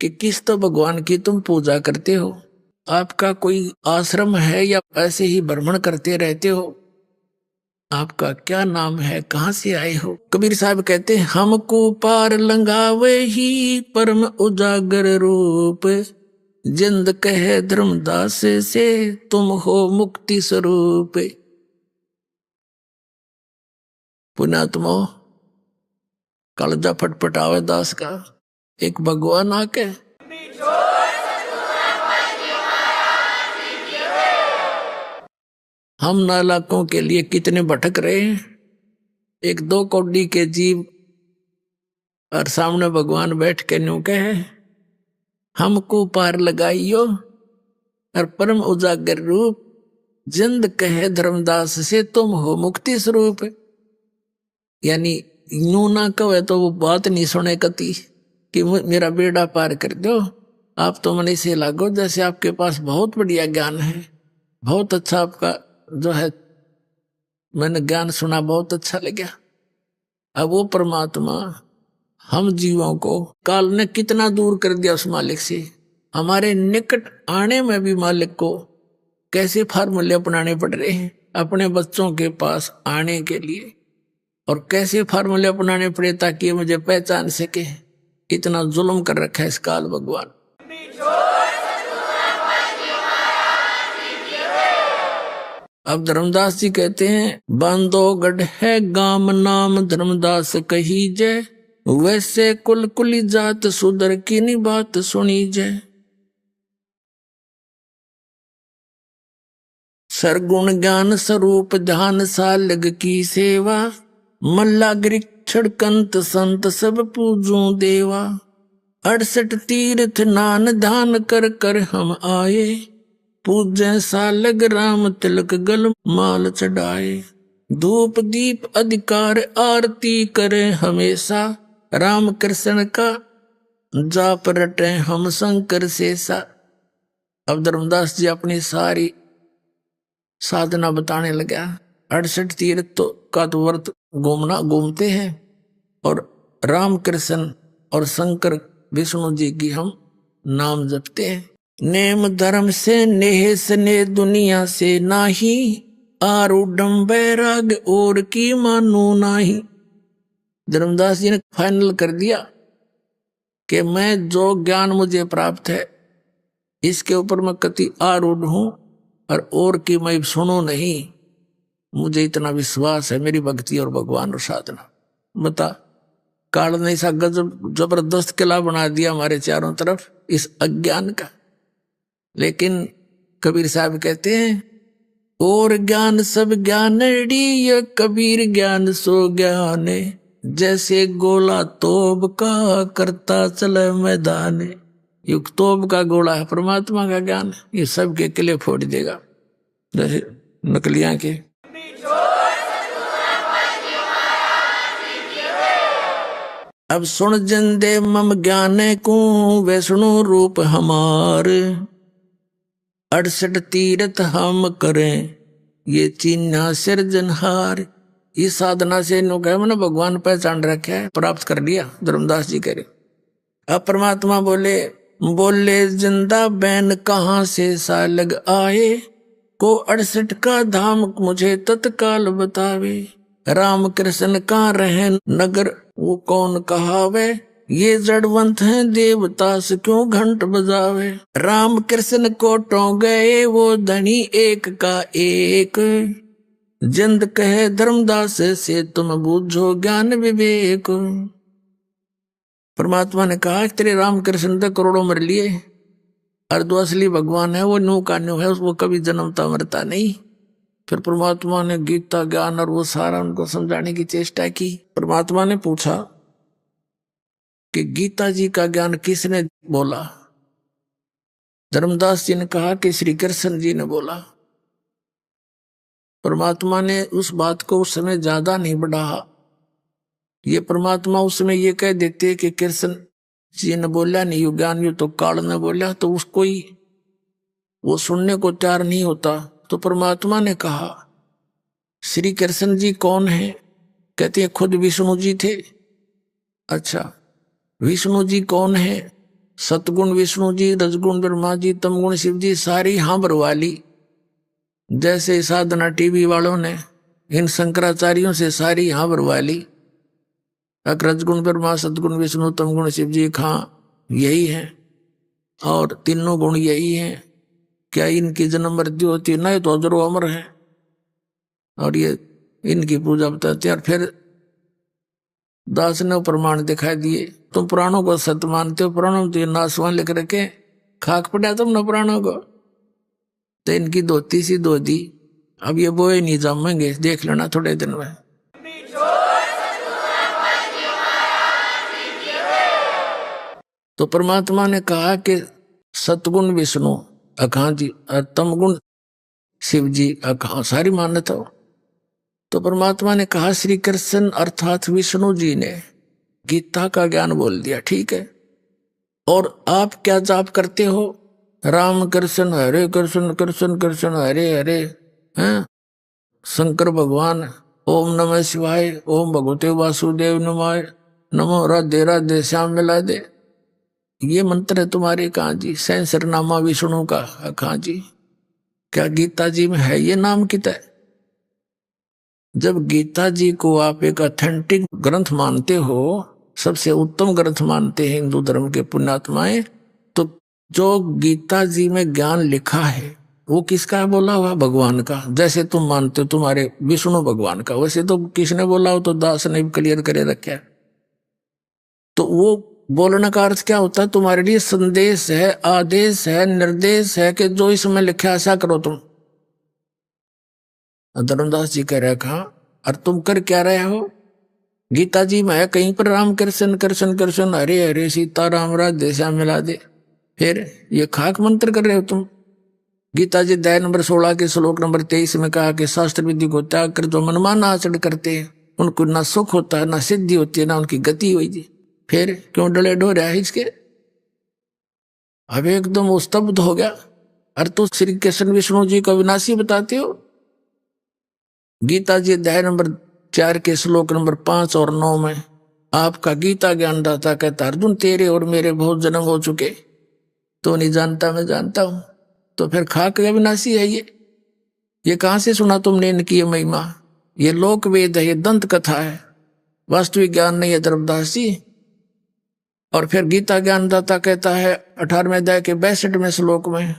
[SPEAKER 6] कि किस तो भगवान की तुम पूजा करते हो, आपका कोई आश्रम है या ऐसे ही भ्रमण करते रहते हो, आपका क्या नाम है, कहाँ से आए हो। कबीर साहब कहते हैं हमको पार लंगावे ही परम उजागर रूप, जिंद कहे धर्मदास से तुम हो मुक्ति स्वरूप। पुण्यात्मा कालजा फटफटावे दास का एक भगवान आके हम नालायकों के लिए कितने भटक रहे हैं। एक 2 कौड़ी के जीव और सामने भगवान बैठ के न्यू कहे, हमको पार लगाइयो और परम उजागर रूप, जिंद कहे धर्मदास से तुम हो मुक्ति स्वरूप। यानी यूं ना कहे तो वो बात नहीं सुने कती कि मेरा बेड़ा पार कर दो, आप तो मन से लागो जैसे आपके पास बहुत बढ़िया ज्ञान है, बहुत अच्छा आपका जो है, मैंने ज्ञान सुना, बहुत अच्छा लगा। अब वो परमात्मा हम जीवों को काल ने कितना दूर कर दिया उस मालिक से, हमारे निकट आने में भी मालिक को कैसे फार्मूले अपनाने पड़ रहे हैं अपने बच्चों के पास आने के लिए, और कैसे फार्मूले अपनाने पड़े ताकि मुझे पहचान सके। इतना जुल्म कर रखा है इस काल भगवान। अब धर्मदास जी कहते हैं, बांधोगढ़ है गाम नाम धर्मदास कही जय, वैसे कुल कुली जात सुधर की नी बात सुनी जय। सरगुण ज्ञान स्वरूप ध्यान सालग की सेवा, मल्लाग्रिक्षण कंत संत सब पूजूं देवा। 68 तीर्थ नान दान कर कर हम आए, पूजें सालग राम तिलक गल माल चढ़ाए। धूप दीप अधिकार आरती करे हमेशा, राम कृष्ण का जाप रटे हम शंकर शेषा। अब धर्मदास जी अपनी सारी साधना बताने लगा। 68 तीर्थ तो का तो व्रत घूमते हैं, और राम कृष्ण और शंकर विष्णु जी की हम नाम जपते हैं। नेम धर्म से नेह स्नेह दुनिया से नाही, आरूढ़ बैराग और की मानू नाही। धर्मदास जी ने फाइनल कर दिया कि मैं जो ज्ञान मुझे प्राप्त है इसके ऊपर मैं कति आरूढ़ हूं, और की मैं सुनू नहीं। मुझे इतना विश्वास है मेरी भक्ति और भगवान और साधना। बता, काल ने ऐसा गजब जबरदस्त किला बना दिया हमारे चारों तरफ इस अज्ञान का। लेकिन कबीर साहब कहते हैं, और ज्ञान सब ज्ञानड़ी ये कबीर ज्ञान सो ज्ञान, जैसे गोला तोब का करता चले मैदान। युग तोब का गोला है परमात्मा का ज्ञान, ये सबके किले फोड़ देगा जैसे नकलियां के। अब सुन जिंदे मम ज्ञान को वैष्णु रूप हमार, 68 तीर्थ हम करें ये चिन्ह सिरजनहार। इस साधना से मैंने भगवान पहचान रखा है, प्राप्त कर लिया। धर्मदास जी कह रहे। अब परमात्मा बोले जिंदा बैन कहाँ से सालग आए, को 68 का धाम मुझे तत्काल बतावे। राम कृष्ण का रहे नगर वो कौन कहावे, ये जड़वंत हैं देवता से क्यों घंट बजावे। राम कृष्ण को टो गए वो धनी एक का एक, जिंद कहे धर्मदास से तुम बूझो ज्ञान विवेक। परमात्मा ने कहा तेरे राम कृष्ण तो करोड़ों मर लिए, और जो असली भगवान है वो न्यू का न्यू है, उसको कभी जन्मता मरता नहीं। फिर परमात्मा ने गीता ज्ञान और वो सारा उनको समझाने की चेष्टा की। परमात्मा ने पूछा कि गीता जी का ज्ञान किसने बोला। धर्मदास जी ने कहा कि श्री कृष्ण जी ने बोला। परमात्मा ने उस बात को उस समय ज्यादा नहीं बढ़ाया। ये परमात्मा उस समय ये कह देते कि कृष्ण जी ने बोला नहीं, यु ज्ञान यु तो काल ने बोला, तो उसको ही वो सुनने को तैयार नहीं होता। तो परमात्मा ने कहा श्री कृष्ण जी कौन है? कहते हैं खुद विष्णु जी थे। अच्छा, विष्णु जी कौन है? सतगुण विष्णु जी, रजगुण ब्रह्मा जी, तमगुण शिव जी, सारी हांबर वाली। जैसे साधना टीवी वालों ने इन शंकराचार्यों से सारी हांबर वाली, रजगुण ब्रह्मा, सतगुण विष्णु, तमगुण शिव जी, खां यही है, और तीनों गुण यही हैं। क्या इनकी जन्म मृत्यु होती है? नहीं, तो हजारों अमर है, और ये इनकी पूजा बताते हैं। और फिर दास ने प्रमाण दिखाई दिए। तुम पुराणों को सत्य मानते हो, पुराणों में तो ये नासवान लिख रखे, खाक पड़ा तुमने पुराणों को। तो इनकी धोती सी धो दी, अब ये बोए नहीं जमेंगे, देख लेना थोड़े दिन में। तो परमात्मा ने कहा कि सतगुण विष्णु अखा जी और तमगुण शिव जी अखा सारी मान्यता हो। तो परमात्मा ने कहा श्री कृष्ण अर्थात विष्णु जी ने गीता का ज्ञान बोल दिया, ठीक है। और आप क्या जाप करते हो? राम कृष्ण हरे कृष्ण कृष्ण कृष्ण हरे हरे, हैं? शंकर भगवान ओम नमः शिवाय, ओम भगवते वासुदेव नमाय, नमो राधे राधे श्याम मिला दे। ये मंत्र है तुम्हारे कहाँ जी? सहस्रनामा विष्णु का कहाँ जी? क्या गीता जी में है ये नाम किता है? जब गीता जी को आप एक ऑथेंटिक ग्रंथ मानते हो, सबसे उत्तम ग्रंथ मानते हैं हिंदू धर्म के पुण्यात्माएं, तो जो गीता जी में ज्ञान लिखा है वो किसका है बोला हुआ? भगवान का। जैसे तुम मानते हो तुम्हारे विष्णु भगवान का, वैसे तो किसने बोला हो? तो दास ने क्लियर करे रखा है। तो वो बोलने का अर्थ क्या होता है? तुम्हारे लिए संदेश है, आदेश है, निर्देश है कि जो इसमें लिखा ऐसा करो तुम। धर्मदास जी कह रहा, और तुम कर क्या रहे हो? गीता जी में है कहीं पर राम कृष्ण कृष्ण कृष्ण हरे हरे सीता राम राधे श्याम मिला दे। फिर ये खाक मंत्र कर रहे हो तुम। गीता जी अध्याय नंबर 16 के श्लोक नंबर 23 में कहा कि शास्त्र विधि को त्याग कर जो मनमाना आचरण करते हैं उनको ना सुख होता है, ना सिद्धि होती है, ना उनकी गति हुई जी। फिर क्यों डले डो रहा है इसके? अब एकदम वो स्तब्ध हो गया। अरे तो श्री कृष्ण विष्णु जी को अविनाशी बताते हो। गीता जी अध्याय नंबर 4 के श्लोक नंबर 5 और 9 में आपका गीता ज्ञानदाता कहता, अर्जुन तेरे और मेरे बहुत जन्म हो चुके, तो नहीं जानता मैं जानता हूं। तो फिर खाक अविनाशी है ये कहां से सुना तुमने इनकी ये महिमा? ये लोक वेद है, ये दंत कथा है, वास्तविक ज्ञान नहीं है धर्मदास जी। और फिर गीता ज्ञानदाता कहता है 18वें अध्याय के 62वें श्लोक में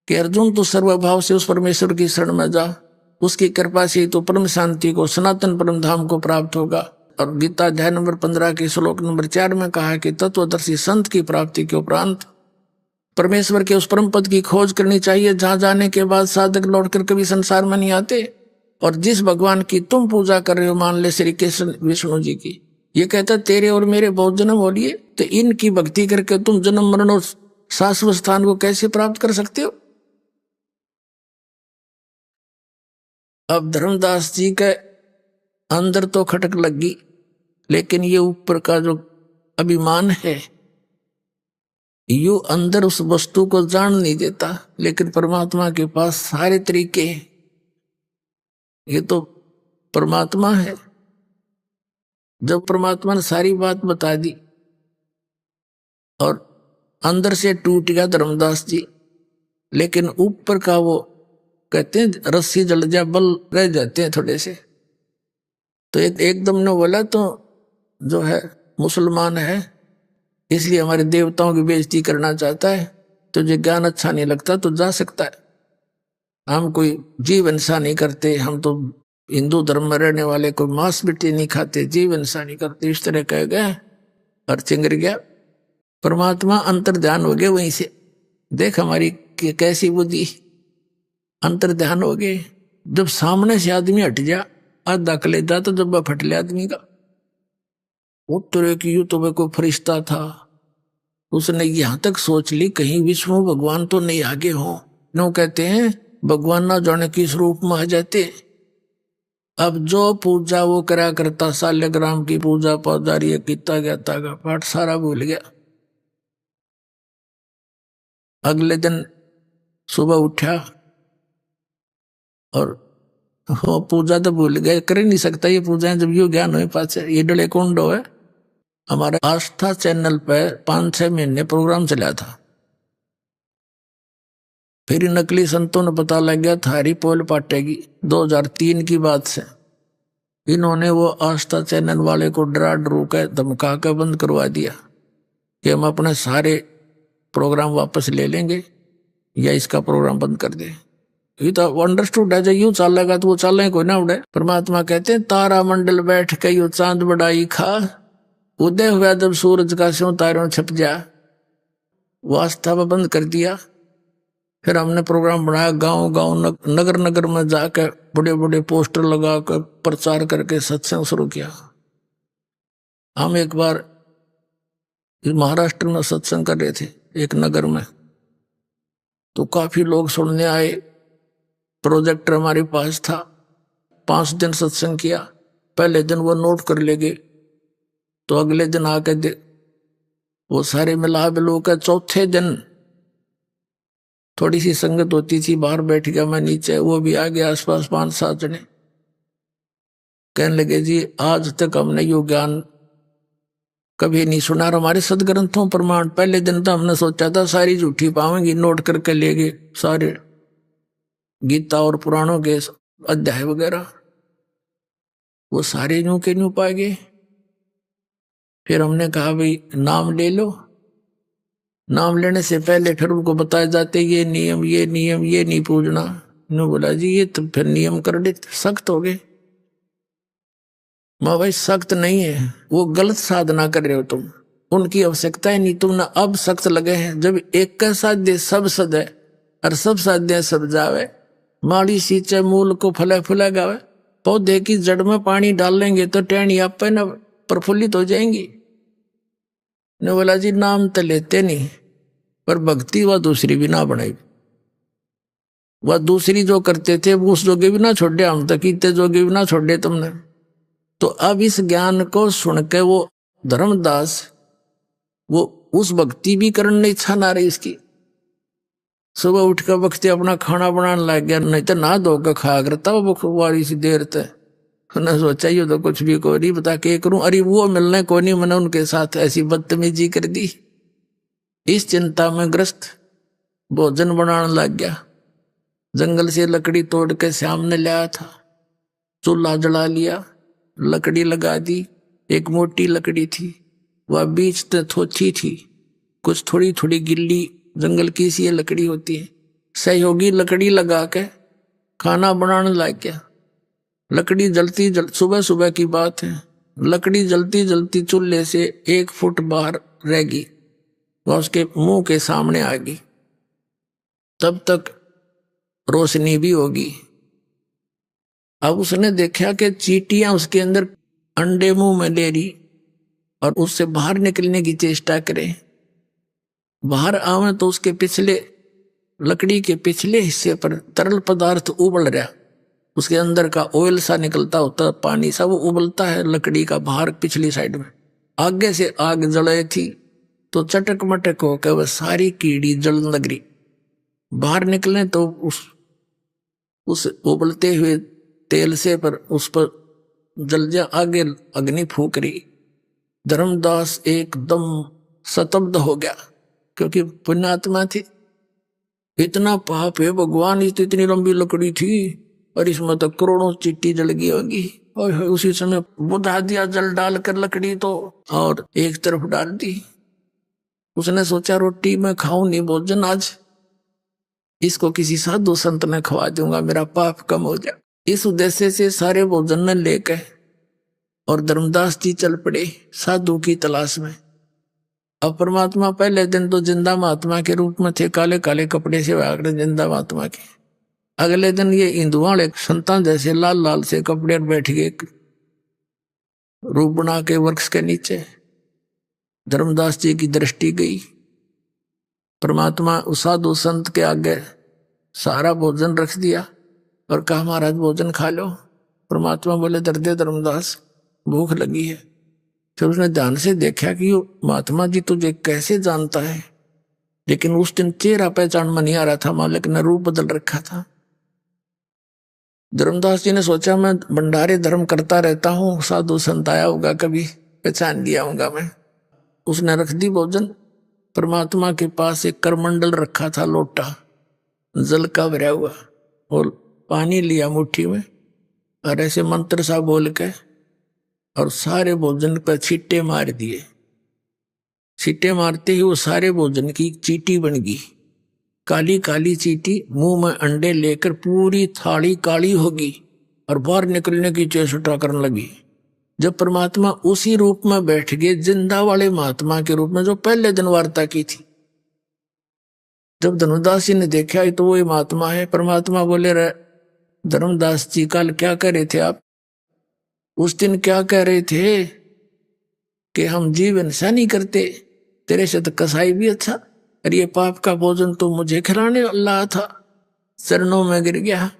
[SPEAKER 6] कि अर्जुन तू सर्वभाव से उस परमेश्वर की शरण में जा, उसकी कृपा से तो परम शांति को, सनातन परम धाम को प्राप्त होगा। और गीता अध्याय नंबर 15 के श्लोक नंबर 4 में कहा है कि तत्वदर्शी संत की प्राप्ति के उपरांत परमेश्वर के उस परम पद की खोज करनी चाहिए जहां जाने के बाद साधक लौटकर कभी संसार में नहीं आते। और जिस भगवान की तुम पूजा कर रहे हो, मान ले श्री कृष्ण विष्णु जी की, ये कहता तेरे और मेरे बहुत जन्म हो लिए, तो इनकी भक्ति करके तुम जन्म मरण और शाश्वत स्थान को कैसे प्राप्त कर सकते हो? अब धर्मदास जी के अंदर तो खटक लगी, लेकिन ये ऊपर का जो अभिमान है यू अंदर उस वस्तु को जान नहीं देता। लेकिन परमात्मा के पास सारे तरीके हैं, ये तो परमात्मा है। जब परमात्मा ने सारी बात बता दी और अंदर से टूट गया धर्मदास जी, लेकिन ऊपर का वो कहते हैं रस्सी जल जा बल रह जाते हैं थोड़े से। तो एकदम ने बोला तो जो है मुसलमान है, इसलिए हमारे देवताओं की बेइज्जती करना चाहता है, तुझे ज्ञान अच्छा नहीं लगता तो जा सकता है, हम कोई जीव हिंसा नहीं करते, हम तो हिंदू धर्म में रहने वाले कोई मांस मिट्टी नहीं खाते, जीव हिंसा नहीं करते, इस तरह कह गया और चिंगर गया। परमात्मा अंतर ध्यान हो गए वहीं से। देख हमारी कैसी बुद्धि, अंतर ध्यान हो गए। जब सामने से आदमी हट जा, आधा कलेजा तो जब फट लिया आदमी का। उत्तरे की यू तो कोई फरिश्ता था, उसने यहां तक सोच ली कहीं विष्णु भगवान तो नहीं आगे हो। नो कहते हैं भगवान ना जाने किस रूप में आ जाते। अब जो पूजा वो करा करता, साल्यग्राम की पूजा पौधारी किता गया तागा पाठ सारा भूल गया। अगले दिन सुबह उठा और वो पूजा तो भूल गए, कर ही नहीं सकता ये पूजाएं जब यू ज्ञान हुए पास। ये डले कुंडो है, हमारे आस्था चैनल पे 5-6 महीने प्रोग्राम चला था। फिर नकली संतों ने पता लग गया था हरी पोल पाटेगी। 2003 की बात से इन्होंने वो आस्था चैनल वाले को डरा डरू के धमका के बंद करवा दिया कि हम अपने सारे प्रोग्राम वापस ले लेंगे या इसका प्रोग्राम बंद कर दे। ये तो अंडरस्टूड है, जो यूं चलेगा तो वो चले कोई ना उड़े। परमात्मा कहते हैं तारा मंडल बैठ के यू चांद बड़ाई खा, उदय हुआ जब सूरज का स्यों तारों छप जा। वो आस्था में बंद कर दिया। फिर हमने प्रोग्राम बनाया, गांव गांव नगर नगर में जाकर बड़े बड़े पोस्टर लगाकर प्रचार करके सत्संग शुरू किया। हम एक बार महाराष्ट्र में सत्संग कर रहे थे एक नगर में, तो काफी लोग सुनने आए। प्रोजेक्टर हमारे पास था। 5 दिन सत्संग किया। पहले दिन वो नोट कर ले गए, तो अगले दिन आके वो सारे मिला बिलो कर चौथे दिन थोड़ी सी संगत होती थी, बाहर बैठ गया मैं नीचे, वो भी आ गया आसपास 5-7 जने। कहने लगे जी आज तक हमने यो ज्ञान कभी नहीं सुना, और हमारे सदग्रंथों प्रमाण। पहले दिन तो हमने सोचा था सारी झूठी पावेंगी, नोट करके ले गए सारे गीता और पुराणों के अध्याय वगैरह, वो सारे यूं के यूं पा गए। फिर हमने कहा भाई नाम ले लो। नाम लेने से पहले फिर उनको बताए जाते ये नियम ये नहीं पूछना। उन्होंने बोला जी ये तो फिर नियम कर दे, सख्त हो गए। माँ भाई सख्त नहीं है, वो गलत साधना कर रहे हो तुम, उनकी आवश्यकता ही नहीं, तुमने अब सख्त लगे हैं। जब एक का साध्य सब सद है और सब साध्य सब जावे, माड़ी सींचे मूल को फले फुला गावे। पौधे की जड़ में पानी डाल लेंगे तो टहनी आप पे न प्रफुल्लित हो जाएंगी। ने बोला जी नाम तो लेते नहीं, पर भक्ति वह दूसरी भी ना बनाई। वह दूसरी जो करते थे वो उस जोगे भी ना छोड़े, हम तक इतने जोगे भी ना छोड़े तुमने। तो अब इस ज्ञान को सुन के वो धर्मदास वो उस भक्ति भी करने की इच्छा ना रही इसकी। सुबह उठ कर भक्ति अपना खाना बनाने लग गया, नहीं तो ना धो के खाया करता वो वारी सी देर तक। मैंने सोचा ये तो कुछ भी को नहीं बता के करूं, अरे वो मिलने को नहीं, मैंने उनके साथ ऐसी बदतमीजी कर दी। इस चिंता में ग्रस्त भोजन बनाने लग गया। जंगल से लकड़ी तोड़ के सामने लाया था, चूल्हा जला लिया, लकड़ी लगा दी। एक मोटी लकड़ी थी, वह बीच से थोची थी, कुछ थोड़ी थोड़ी गिल्ली जंगल की सी लकड़ी होती है। सहयोगी लकड़ी लगा के खाना बनाने लग गया। लकड़ी जलती सुबह सुबह की बात है, लकड़ी जलती जलती चूल्हे से 1 फुट बाहर रहेगी, वह उसके मुंह के सामने आ गई। तब तक रोशनी भी होगी। अब उसने देखा कि चींटियां उसके अंदर अंडे मुंह में ले रही और उससे बाहर निकलने की चेष्टा करें। बाहर आवे तो उसके पिछले लकड़ी के पिछले हिस्से पर तरल पदार्थ उबल रहा, उसके अंदर का ऑयल सा निकलता होता, पानी सा, वो उबलता है लकड़ी का बाहर पिछली साइड में। आगे से आग जले थी तो चटक मटक होकर वह सारी कीड़ी जलन लग रही। बाहर निकले तो उस उबलते हुए तेल से पर उस पर जल जा, आगे अग्नि फूक रही। धर्मदास एकदम स्तब्ध हो गया, क्योंकि पुण्यात्मा थी। इतना पाप है भगवान, इतनी लंबी लकड़ी थी और इसमें तो करोड़ों चींटी जल गई होगी। और उसी समय बुझा दिया जल डालकर लकड़ी तो, और एक तरफ डाल दी। उसने सोचा रोटी मैं खाऊं नहीं भोजन आज, इसको किसी साधु संत ने खवा दूंगा, मेरा पाप कम हो जाए। इस उद्देश्य से सारे भोजन ने लेकर और धर्मदास जी चल पड़े साधु की तलाश में। अब परमात्मा पहले दिन तो जिंदा महात्मा के रूप में थे, काले काले कपड़े से आकर जिंदा महात्मा के। अगले दिन ये हिंदुओं वाले संतान जैसे लाल लाल से कपड़े बैठ गए रूप बना के वृक्ष के नीचे। धर्मदास जी की दृष्टि गई। परमात्मा उस साधु संत के आगे सारा भोजन रख दिया और कहा महाराज भोजन खा लो। परमात्मा बोले दर्दे धर्मदास भूख लगी है। फिर उसने ध्यान से देखा कि महात्मा जी तुझे कैसे जानता है, लेकिन उस दिन चेहरा पहचान में नहीं आ रहा था, मालिक ने रूप बदल रखा था। धर्मदास जी ने सोचा मैं भंडारे धर्म करता रहता हूँ, साधु संत आया होगा कभी पहचान लिया होगा मैं। उसने रख दी भोजन। परमात्मा के पास एक करमंडल रखा था, लोटा जल का भरा हुआ, और पानी लिया मुट्ठी में और ऐसे मंत्र सा बोल के और सारे भोजन पर छींटे मार दिए। छींटे मारते ही वो सारे भोजन की चींटी बन गई, काली काली चींटी। मुंह में अंडे लेकर पूरी थाली काली होगी और बाहर निकलने की चेष्टा करने लगी। जब परमात्मा उसी रूप में बैठ गए, जिंदा वाले महात्मा के रूप में जो पहले दिन वार्ता की थी, जब धर्मदास जी ने देखा तो वो महात्मा है। परमात्मा बोले रहे, धर्मदास जी कल क्या कह रहे थे आप? उस दिन क्या कह रहे थे कि हम जीवन सा नहीं करते, तेरे से तो कसाई भी अच्छा, और ये पाप का भोजन तो मुझे खिलाने वाला था। चरणों में गिर गया,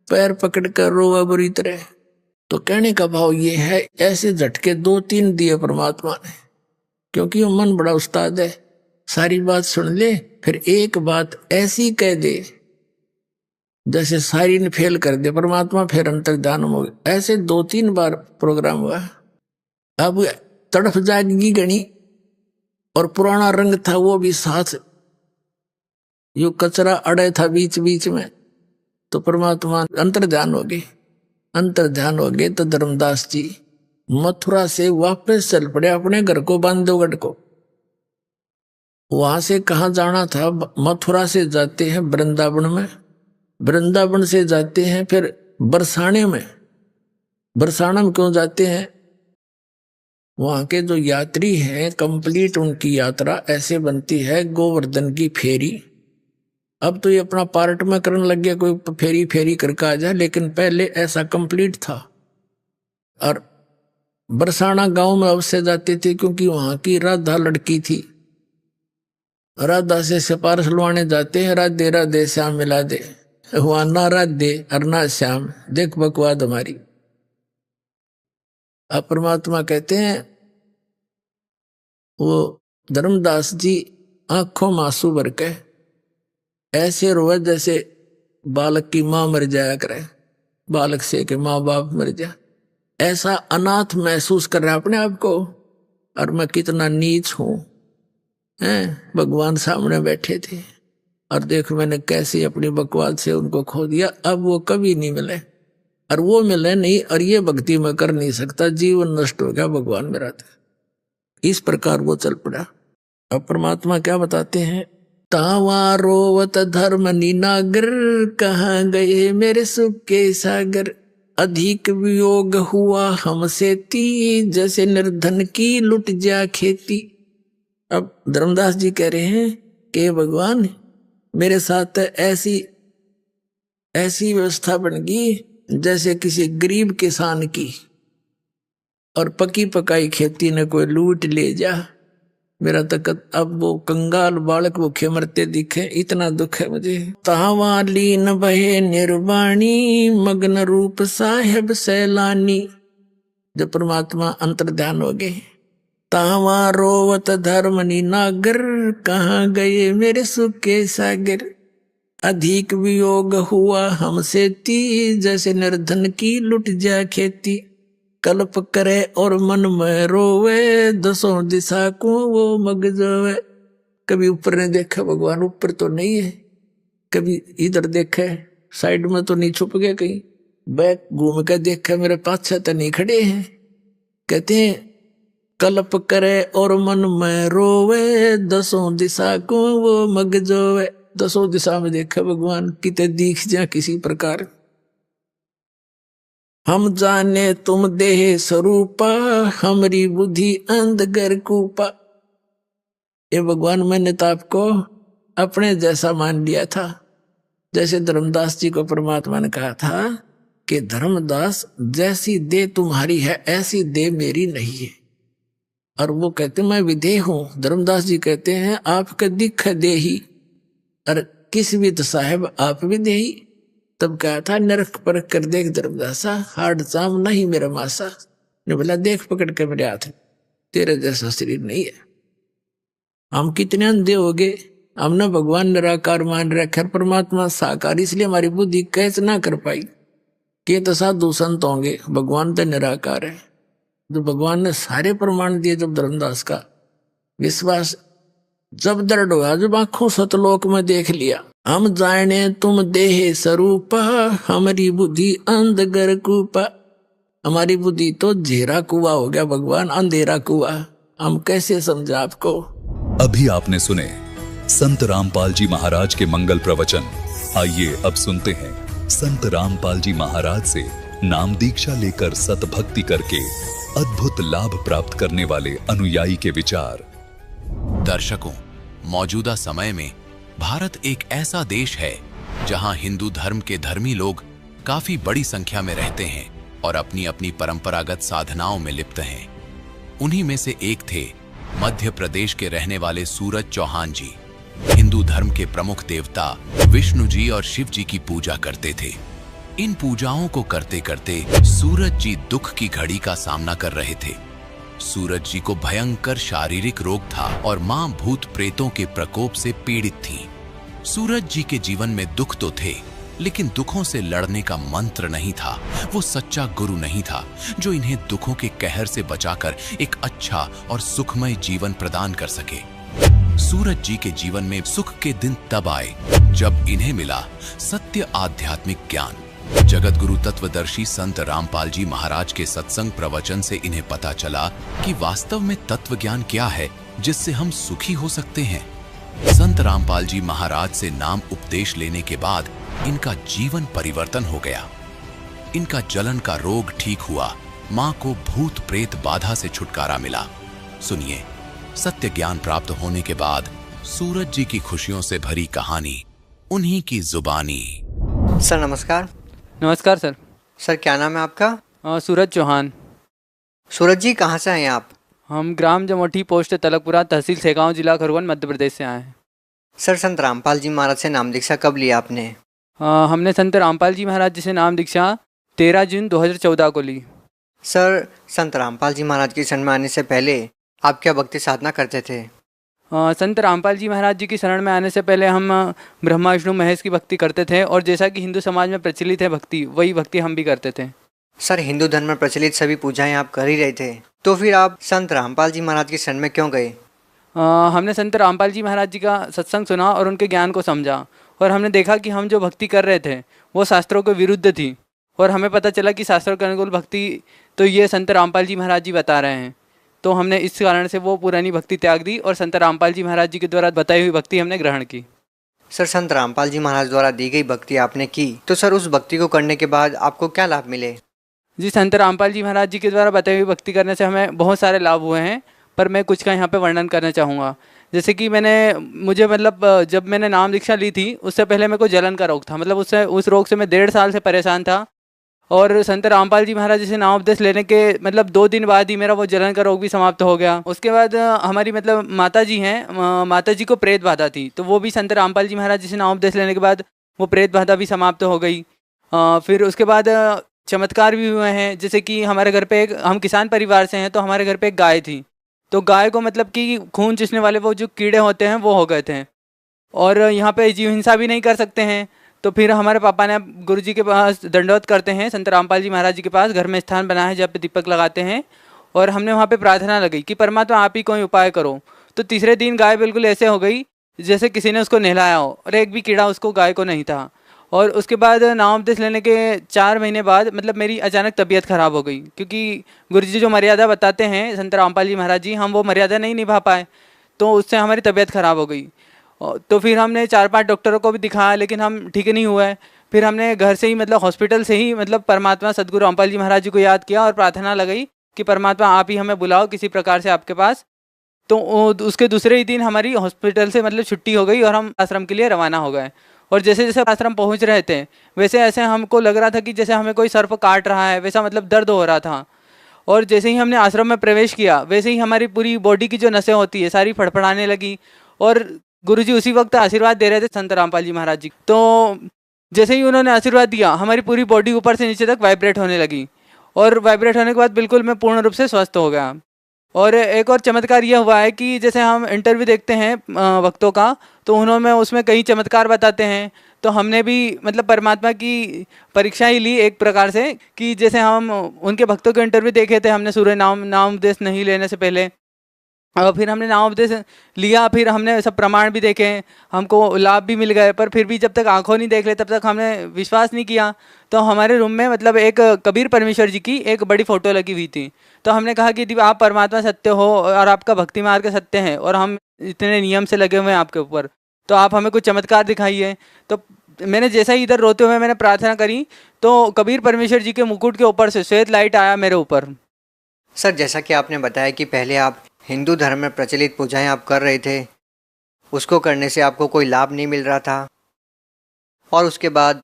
[SPEAKER 6] पैर पकड़ कर रोवा बुरी तरह। तो कहने का भाव ये है, ऐसे झटके 2-3 दिए परमात्मा ने, क्योंकि वो मन बड़ा उस्ताद है। सारी बात सुन ले, फिर एक बात ऐसी कह दे जैसे सारी ने फेल कर दे, परमात्मा फिर अंतर्ध्यान हो गया। ऐसे 2-3 बार प्रोग्राम हुआ। अब तड़फ जाएगी गणी, और पुराना रंग था वो भी साथ, यो कचरा अड़े था बीच बीच में, तो परमात्मा अंतर्ध्यान हो गए। अंतर्ध्यान हो गए तो धर्मदास जी मथुरा से वापस चल पड़े अपने घर को, बांधवगढ़ को। वहां से कहाँ जाना था? मथुरा से जाते हैं वृंदावन में, वृंदावन से जाते हैं फिर बरसाने में। बरसाना में क्यों जाते हैं? वहां के जो यात्री हैं कंप्लीट उनकी यात्रा ऐसे बनती है, गोवर्धन की फेरी। अब तो ये अपना पार्ट में करने लग गया, कोई फेरी फेरी करके आ जाए, लेकिन पहले ऐसा कंप्लीट था। और बरसाना गांव में अवश्य जाते थे, क्योंकि वहां की राधा लड़की थी। राधा से सिफारिश लुआने जाते हैं, राधे राधे श्याम मिला दे, वहां ना राधे और ना श्याम, देख बकवाद हमारी। अब परमात्मा कहते हैं, वो धर्मदास जी आंखों में आंसू भर के ऐसे रोए जैसे बालक की मां मर जाया करे, बालक से के माँ बाप मर जा, ऐसा अनाथ महसूस कर रहा अपने आप को। और मैं कितना नीच हूं, भगवान सामने बैठे थे और देखो मैंने कैसे अपनी बकवाद से उनको खो दिया। अब वो कभी नहीं मिले, और वो मिले नहीं, और ये भक्ति में कर नहीं सकता, जीवन नष्ट हो गया, भगवान मेरा था। इस प्रकार वो चल पड़ा। अब परमात्मा क्या बताते हैं? तावा रोवत धर्म नीनागर, कहाँ गए मेरे सुख के सागर, अधिक वियोग हुआ हमसे ती, जैसे निर्धन की लुट जा खेती। अब धर्मदास जी कह रहे हैं कि भगवान मेरे साथ ऐसी व्यवस्था बन गई जैसे किसी गरीब किसान की, और पकी पकाई खेती ने कोई लूट ले जा। मेरा तक अब वो कंगाल बालक भूखे मरते दिखे, इतना दुख है मुझे। तावा लीन बहे निर्वाणी, मग्न रूप साहेब सैलानी। जब परमात्मा अंतर्ध्यान हो गए, तावा रोवत धर्मनी नागर, कहाँ गए मेरे सुख के सागर, अधिक वियोग हुआ हमसे ती, जैसे निर्धन की लुट जा खेती। कल्प करे और मन में रोवे, दसों दिशा को वो मग जावे। कभी ऊपर ने देखा, भगवान ऊपर तो नहीं है, कभी इधर देखा, साइड में तो नहीं छुप गया, कहीं बैक घूम कर देखा, मेरे पाछे तो नहीं खड़े हैं। कहते हैं कल्प करे और मन में रोवे, दसों दिशा को वो मग जावे। दसों दिशा में देखा भगवान, किते दिख जा किसी प्रकार। हम जाने तुम देह स्वरूपा, हमारी बुद्धि अंधगर कूपा। ये भगवान मैंने तो आपको अपने जैसा मान लिया था। जैसे धर्मदास जी को परमात्मा ने कहा था कि धर्मदास जैसी देह तुम्हारी है ऐसी देह मेरी नहीं है। और वो कहते मैं विदेह हूं। धर्मदास जी कहते हैं आपका दिख देही, और किस भी तो साहेब आप विदेही। तब कहा था नरक परख कर देख धर्मदासा, हार्ड चाम नहीं मेरा मासा। ने बोला देख पकड़ के मेरे हाथ, तेरे जैसा शरीर नहीं है। हम कितने अंधे हो गए, हमने भगवान निराकार मान रखा, परमात्मा साकार, इसलिए हमारी बुद्धि कैच ना कर पाई कि तो साधु संत होंगे, भगवान तो निराकार है। जो भगवान ने सारे प्रमाण दिए, जब धर्मदास का विश्वास जब दृढ़ हुआ, जब आंखों सतलोक में देख लिया, हम जाने तुम देह स्वरूपा, हमारी बुद्धि अंधगर कूपा। हमारी बुद्धि तो झेरा कुआ हो गया भगवान, अंधेरा कुआ। हम कैसे समझा आपको।
[SPEAKER 2] अभी आपने सुने संत रामपाल जी महाराज के मंगल प्रवचन। आइए अब सुनते हैं संत रामपाल जी महाराज से नाम दीक्षा लेकर सतभक्ति करके अद्भुत लाभ प्राप्त करने वाले अनुयायी के विचार।
[SPEAKER 3] दर्शकों, मौजूदा समय में भारत एक ऐसा देश है जहां हिंदू धर्म के धर्मी लोग काफी बड़ी संख्या में रहते हैं और अपनी अपनी परंपरागत साधनाओं में लिप्त हैं। उन्हीं में से एक थे मध्य प्रदेश के रहने वाले सूरज चौहान जी। हिंदू धर्म के प्रमुख देवता विष्णु जी और शिव जी की पूजा करते थे। इन पूजाओं को करते करते सूरज जी दुख की घड़ी का सामना कर रहे थे। सूरज जी को भयंकर शारीरिक रोग था और मां भूत प्रेतों के प्रकोप से पीड़ित थीं। सूरज जी के जीवन में दुख तो थे, लेकिन दुखों से लड़ने का मंत्र नहीं था। वो सच्चा गुरु नहीं था जो इन्हें दुखों के कहर से बचाकर एक अच्छा और सुखमय जीवन प्रदान कर सके। सूरज जी के जीवन में सुख के दिन तब आए जब इन्हें मिला सत्य आध्यात्मिक ज्ञान। जगत गुरु तत्वदर्शी संत रामपाल जी महाराज के सत्संग प्रवचन से इन्हें पता चला कि वास्तव में तत्व ज्ञान क्या है जिससे हम सुखी हो सकते हैं। संत रामपाल जी महाराज से नाम उपदेश लेने के बाद इनका जीवन परिवर्तन हो गया। इनका जलन का रोग ठीक हुआ। मां को भूत प्रेत बाधा से छुटकारा मिला। सुनिए सत्य ज्ञान प्राप्त होने के बाद सूरज जी की खुशियों से भरी कहानी, उन्हीं की जुबानी।
[SPEAKER 7] सर नमस्कार।
[SPEAKER 8] नमस्कार सर।
[SPEAKER 7] सर क्या नाम है आपका?
[SPEAKER 8] सूरज चौहान।
[SPEAKER 7] सूरज जी कहाँ से हैं आप?
[SPEAKER 8] हम ग्राम जमोठी, पोस्ट तलकपुरा, तहसील सेगांव, जिला खरगोन, मध्य प्रदेश से आए हैं।
[SPEAKER 7] सर संत रामपाल जी महाराज से नाम दीक्षा कब लिया आपने?
[SPEAKER 8] हमने संत रामपाल जी महाराज जी से नाम दीक्षा 13 जून 2014 को ली।
[SPEAKER 7] सर संत रामपाल जी महाराज की शरण में आने से पहले आप क्या भक्ति साधना करते थे?
[SPEAKER 8] संत रामपाल जी महाराज जी की शरण में आने से पहले हम ब्रह्मा विष्णु महेश की भक्ति करते थे और जैसा कि हिंदू समाज में प्रचलित है भक्ति, वही भक्ति हम भी करते थे।
[SPEAKER 7] सर हिंदू धर्म में प्रचलित सभी पूजाएं आप कर ही रहे थे, तो फिर आप संत रामपाल जी महाराज की शरण में क्यों गए?
[SPEAKER 8] हमने संत रामपाल जी महाराज जी का सत्संग सुना और उनके ज्ञान को समझा और हमने देखा कि हम जो भक्ति कर रहे थे वो शास्त्रों के विरुद्ध थी और हमें पता चला कि शास्त्रों के अनुकूल भक्ति तो ये संत रामपाल जी महाराज जी बता रहे हैं। तो हमने इस कारण से वो पुरानी भक्ति त्याग दी और संत रामपाल जी महाराज जी के द्वारा बताई हुई भक्ति हमने ग्रहण की।
[SPEAKER 7] सर संत रामपाल जी महाराज द्वारा दी गई भक्ति आपने की, तो सर उस भक्ति को करने के बाद आपको क्या लाभ मिले?
[SPEAKER 8] जी संत रामपाल जी महाराज जी के द्वारा बताई हुई भक्ति करने से हमें बहुत सारे लाभ हुए हैं, पर मैं कुछ का यहाँ पे वर्णन करना चाहूँगा। जैसे कि मुझे जब मैंने नाम दीक्षा ली थी उससे पहले मेरे को जलन का रोग था, उस रोग से मैं 1.5 साल से परेशान था और संत रामपाल जी महाराज जी से नाम उपदेश लेने के 2 दिन बाद ही मेरा वो जलन का रोग भी समाप्त हो गया। उसके बाद हमारी माता जी हैं, माता जी को प्रेत बाधा थी, तो वो भी संत रामपाल जी महाराज जी से नाम उपदेश लेने के बाद वो प्रेत बाधा भी समाप्त हो गई। फिर उसके बाद चमत्कार भी हुए हैं, जैसे कि हमारे घर पे हम किसान परिवार से हैं, तो हमारे घर पे एक गाय थी, तो गाय को कि खून चूसने वाले वो जो कीड़े होते हैं वो हो गए थे और यहाँ पे जीव हिंसा भी नहीं कर सकते हैं। तो फिर हमारे पापा ने गुरु जी के पास दंडवत करते हैं, संत रामपाल जी महाराज जी के पास घर में स्थान बनाया है जहाँ पे दीपक लगाते हैं और हमने वहाँ पे प्रार्थना लगाई कि परमात्मा आप ही कोई उपाय करो। तो तीसरे दिन गाय बिल्कुल ऐसे हो गई जैसे किसी ने उसको नहलाया हो और एक भी कीड़ा उसको गाय को नहीं था। और उसके बाद नाम उपदेश लेने के 4 महीने बाद मेरी अचानक तबीयत खराब हो गई, क्योंकि गुरु जी जो मर्यादा बताते हैं संत रामपाल जी महाराज जी, हम वो मर्यादा नहीं निभा पाए, तो उससे हमारी तबीयत खराब हो गई। तो फिर हमने 4-5 डॉक्टरों को भी दिखाया, लेकिन हम ठीक नहीं हुए। फिर हमने घर से ही हॉस्पिटल से ही परमात्मा सदगुरु रामपाल जी महाराज जी को याद किया और प्रार्थना लगाई कि परमात्मा आप ही हमें बुलाओ किसी प्रकार से आपके पास। तो उसके दूसरे ही दिन हमारी हॉस्पिटल से छुट्टी हो गई और हम आश्रम के लिए रवाना हो गए। और जैसे जैसे आश्रम पहुंच रहे थे वैसे ऐसे हमको लग रहा था कि जैसे हमें कोई सर्प काट रहा है, वैसा दर्द हो रहा था। और जैसे ही हमने आश्रम में प्रवेश किया वैसे ही हमारी पूरी बॉडी की जो नसें होती है सारी फड़फड़ाने लगी और गुरुजी उसी वक्त आशीर्वाद दे रहे थे संत रामपाल जी महाराज जी। तो जैसे ही उन्होंने आशीर्वाद दिया हमारी पूरी बॉडी ऊपर से नीचे तक वाइब्रेट होने लगी और वाइब्रेट होने के बाद बिल्कुल मैं पूर्ण रूप से स्वस्थ हो गया। और एक और चमत्कार यह हुआ है कि जैसे हम इंटरव्यू देखते हैं भक्तों का, तो उन्होंने उसमें कई चमत्कार बताते हैं, तो हमने भी परमात्मा की परीक्षा ही ली एक प्रकार से कि जैसे हम उनके भक्तों के इंटरव्यू देखे थे हमने सूर्य नाम उपदेश नहीं लेने से पहले, और फिर हमने नाम उपदेश लिया, फिर हमने सब प्रमाण भी देखे, हमको लाभ भी मिल गए, पर फिर भी जब तक आंखों नहीं देख ले तब तक हमने विश्वास नहीं किया। तो हमारे रूम में एक कबीर परमेश्वर जी की एक बड़ी फोटो लगी हुई थी, तो हमने कहा कि आप परमात्मा सत्य हो और आपका भक्ति मार्ग सत्य है और हम इतने नियम से लगे हुए हैं आपके ऊपर, तो आप हमें कुछ चमत्कार दिखाइए। तो मैंने जैसा ही इधर रोते हुए मैंने प्रार्थना करी तो कबीर परमेश्वर जी के मुकुट के ऊपर से श्वेत लाइट आया मेरे ऊपर।
[SPEAKER 7] सर जैसा कि आपने बताया कि पहले आप हिंदू धर्म में प्रचलित पूजाएं आप कर रहे थे, उसको करने से आपको कोई लाभ नहीं मिल रहा था, और उसके बाद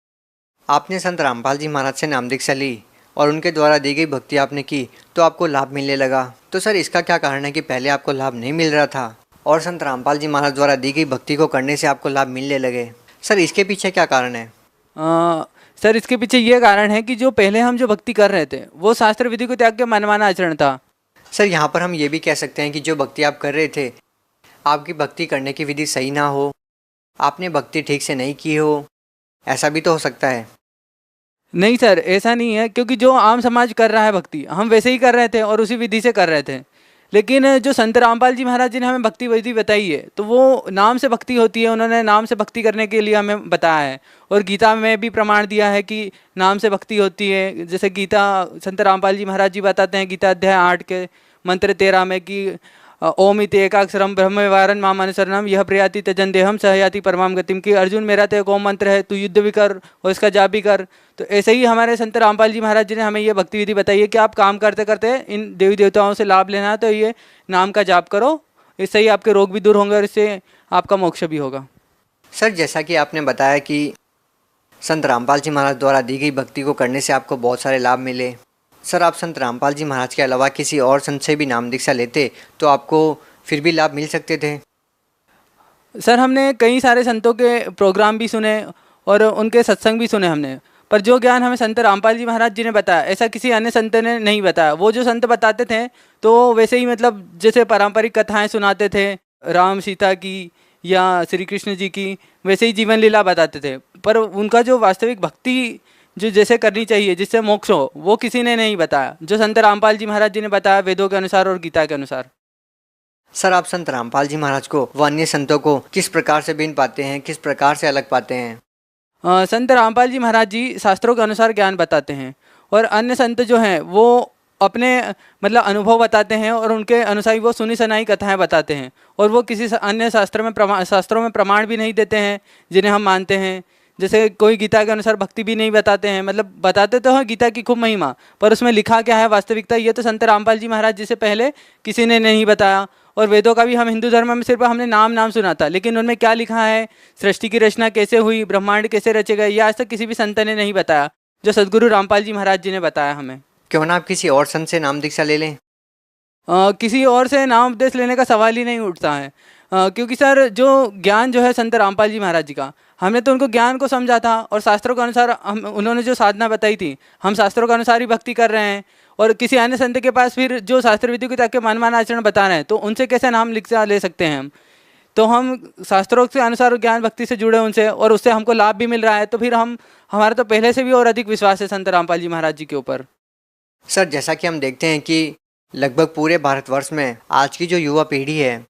[SPEAKER 7] आपने संत रामपाल जी महाराज से नाम दीक्षा ली और उनके द्वारा दी गई भक्ति आपने की तो आपको लाभ मिलने लगा। तो सर इसका क्या कारण है कि पहले आपको लाभ नहीं मिल रहा था और संत रामपाल जी महाराज द्वारा दी गई भक्ति को करने से आपको लाभ मिलने लगे? सर इसके पीछे क्या कारण है?
[SPEAKER 8] सर इसके पीछे ये कारण है कि जो पहले हम जो भक्ति कर रहे थे वो शास्त्र विधि को त्याग के मनमाना आचरण था।
[SPEAKER 7] सर यहाँ पर हम ये भी कह सकते हैं कि जो भक्ति आप कर रहे थे, आपकी भक्ति करने की विधि सही ना हो, आपने भक्ति ठीक से नहीं की हो, ऐसा भी तो हो सकता है।
[SPEAKER 8] नहीं सर, ऐसा नहीं है, क्योंकि जो आम समाज कर रहा है भक्ति हम वैसे ही कर रहे थे और उसी विधि से कर रहे थे। लेकिन जो संत रामपाल जी महाराज जी ने हमें भक्ति विधि बताई है तो वो नाम से भक्ति होती है, उन्होंने नाम से भक्ति करने के लिए हमें बताया है और गीता में भी प्रमाण दिया है कि नाम से भक्ति होती है। जैसे गीता संत रामपाल जी महाराज जी बताते हैं गीता अध्याय 8 के मंत्र 13 में कि ओम इति एकाक्षरम ब्रह्म व्यवहारन माम अनुसरणम यह प्रयाति त्यजन देहम सहयाति परमाम गतिम, की अर्जुन मेरा तो एक ओम मंत्र है, तू युद्ध भी कर और इसका जाप भी कर। तो ऐसे ही हमारे संत रामपाल जी महाराज जी ने हमें ये भक्ति विधि बताई है कि आप काम करते करते इन देवी देवताओं से लाभ लेना है तो ये नाम का जाप करो, इससे ही आपके रोग भी दूर होंगे और इससे आपका मोक्ष भी होगा।
[SPEAKER 7] सर जैसा कि आपने बताया कि संत रामपाल जी महाराज द्वारा दी गई भक्ति को करने से आपको बहुत सारे लाभ मिले, सर आप संत रामपाल जी महाराज के अलावा किसी और संत से भी नाम दीक्षा लेते तो आपको फिर भी लाभ मिल सकते थे?
[SPEAKER 8] सर हमने कई सारे संतों के प्रोग्राम भी सुने और उनके सत्संग भी सुने हमने, पर जो ज्ञान हमें संत रामपाल जी महाराज जी ने बताया ऐसा किसी अन्य संत ने नहीं बताया। वो जो संत बताते थे तो वैसे ही मतलब जैसे पारंपरिक कथाएं सुनाते थे राम सीता की या श्री कृष्ण जी की, वैसे ही जीवन लीला बताते थे, पर उनका जो वास्तविक भक्ति जो जैसे करनी चाहिए जिससे मोक्ष हो वो किसी ने नहीं बताया, जो संत रामपाल जी महाराज जी ने बताया वेदों के अनुसार और गीता के अनुसार।
[SPEAKER 7] सर आप संत रामपाल जी महाराज को व अन्य संतों को किस प्रकार से भिन्न पाते हैं, किस प्रकार से अलग पाते हैं?
[SPEAKER 8] संत रामपाल जी महाराज जी शास्त्रों के अनुसार ज्ञान बताते हैं और अन्य संत जो हैं वो अपने मतलब अनुभव बताते हैं और उनके अनुसार वो सुनी सुनाई कथाएं बताते हैं और वो किसी अन्य शास्त्रों में प्रमाण भी नहीं देते हैं जिन्हें हम मानते हैं। जैसे कोई गीता के अनुसार भक्ति भी नहीं बताते हैं, मतलब बताते तो हैं गीता की खूब महिमा, पर उसमें लिखा क्या है वास्तविकता ये तो संत रामपाल जी महाराज जी से पहले किसी ने नहीं बताया। और वेदों का भी हम हिंदू धर्म में सिर्फ हमने नाम सुना था, लेकिन उनमें क्या लिखा है, सृष्टि की रचना कैसे हुई, ब्रह्मांड कैसे रचे गए, ये आज तक किसी भी संत ने नहीं बताया जो सदगुरु रामपाल जी महाराज जी ने बताया हमें।
[SPEAKER 7] क्यों ना आप किसी और संत से नाम दीक्षा ले लें?
[SPEAKER 8] किसी और से नाम उपदेश लेने का सवाल ही नहीं उठता है, क्योंकि सर जो ज्ञान जो है संत रामपाल जी महाराज जी का, हमने तो उनको ज्ञान को समझा था और शास्त्रों के अनुसार हम उन्होंने जो साधना बताई थी हम शास्त्रों के अनुसार ही भक्ति कर रहे हैं। और किसी अन्य संत के पास फिर जो शास्त्र विधि को ताकि मनमाना आचरण बता रहे हैं तो उनसे कैसे नाम दीक्षा ले सकते हैं हम? तो हम शास्त्रों के अनुसार ज्ञान भक्ति से जुड़े उनसे और उससे हमको लाभ भी मिल रहा है, तो फिर हमारा तो पहले से भी और अधिक विश्वास है संत रामपाल जी महाराज जी के ऊपर।
[SPEAKER 7] सर जैसा कि हम देखते हैं कि लगभग पूरे भारतवर्ष में आज की जो युवा पीढ़ी है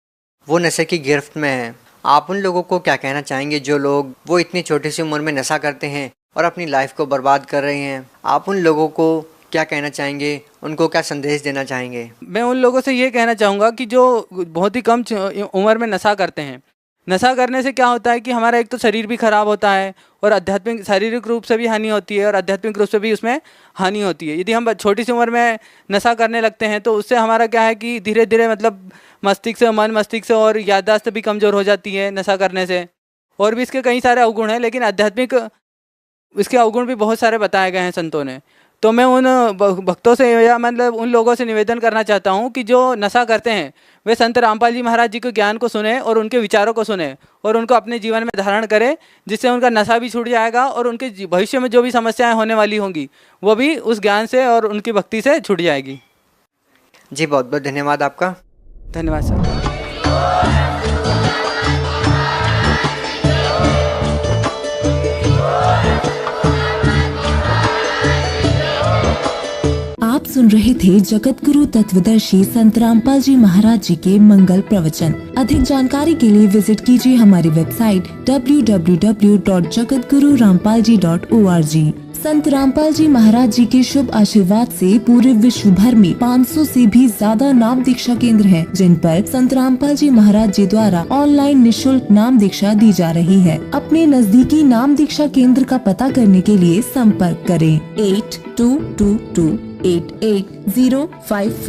[SPEAKER 7] वो नशे की गिरफ्त में है, आप उन लोगों को क्या कहना चाहेंगे जो लोग वो इतनी छोटी सी उम्र में नशा करते हैं और अपनी लाइफ को बर्बाद कर रहे हैं? आप उन लोगों को क्या कहना चाहेंगे, उनको क्या संदेश देना चाहेंगे?
[SPEAKER 8] मैं उन लोगों से ये कहना चाहूँगा कि जो बहुत ही कम उम्र में नशा करते हैं, नशा करने से क्या होता है कि हमारा एक तो शरीर भी खराब होता है और आध्यात्मिक शारीरिक रूप से भी हानि होती है और आध्यात्मिक रूप से भी उसमें हानि होती है। यदि हम छोटी सी उम्र में नशा करने लगते हैं तो उससे हमारा क्या है कि धीरे धीरे मतलब मस्तिष्क और याददाश्त भी कमज़ोर हो जाती है नशा करने से। और भी इसके कई सारे अवगुण हैं, लेकिन आध्यात्मिक इसके अवगुण भी बहुत सारे बताए गए हैं संतों ने। तो मैं उन भक्तों से या मतलब उन लोगों से निवेदन करना चाहता हूँ कि जो नशा करते हैं वे संत रामपाल जी महाराज जी के ज्ञान को सुने और उनके विचारों को सुने और उनको अपने जीवन में धारण करें, जिससे उनका नशा भी छूट जाएगा और उनके भविष्य में जो भी समस्याएं होने वाली होंगी वो भी उस ज्ञान से और उनकी भक्ति से छूट जाएगी।
[SPEAKER 7] जी बहुत बहुत धन्यवाद आपका।
[SPEAKER 8] धन्यवाद सर।
[SPEAKER 9] आप सुन रहे थे जगत गुरु तत्वदर्शी संत रामपाल जी महाराज जी के मंगल प्रवचन। अधिक जानकारी के लिए विजिट कीजिए हमारी वेबसाइट www.jagatgururampalji.org। संत रामपाल जी महाराज जी के शुभ आशीर्वाद से पूरे विश्व भर में 500 से भी ज्यादा नाम दीक्षा केंद्र हैं, जिन पर संत रामपाल जी महाराज जी द्वारा ऑनलाइन निशुल्क नाम दीक्षा दी जा रही है। अपने नजदीकी नाम दीक्षा केंद्र का पता करने के लिए संपर्क करें 8222888054।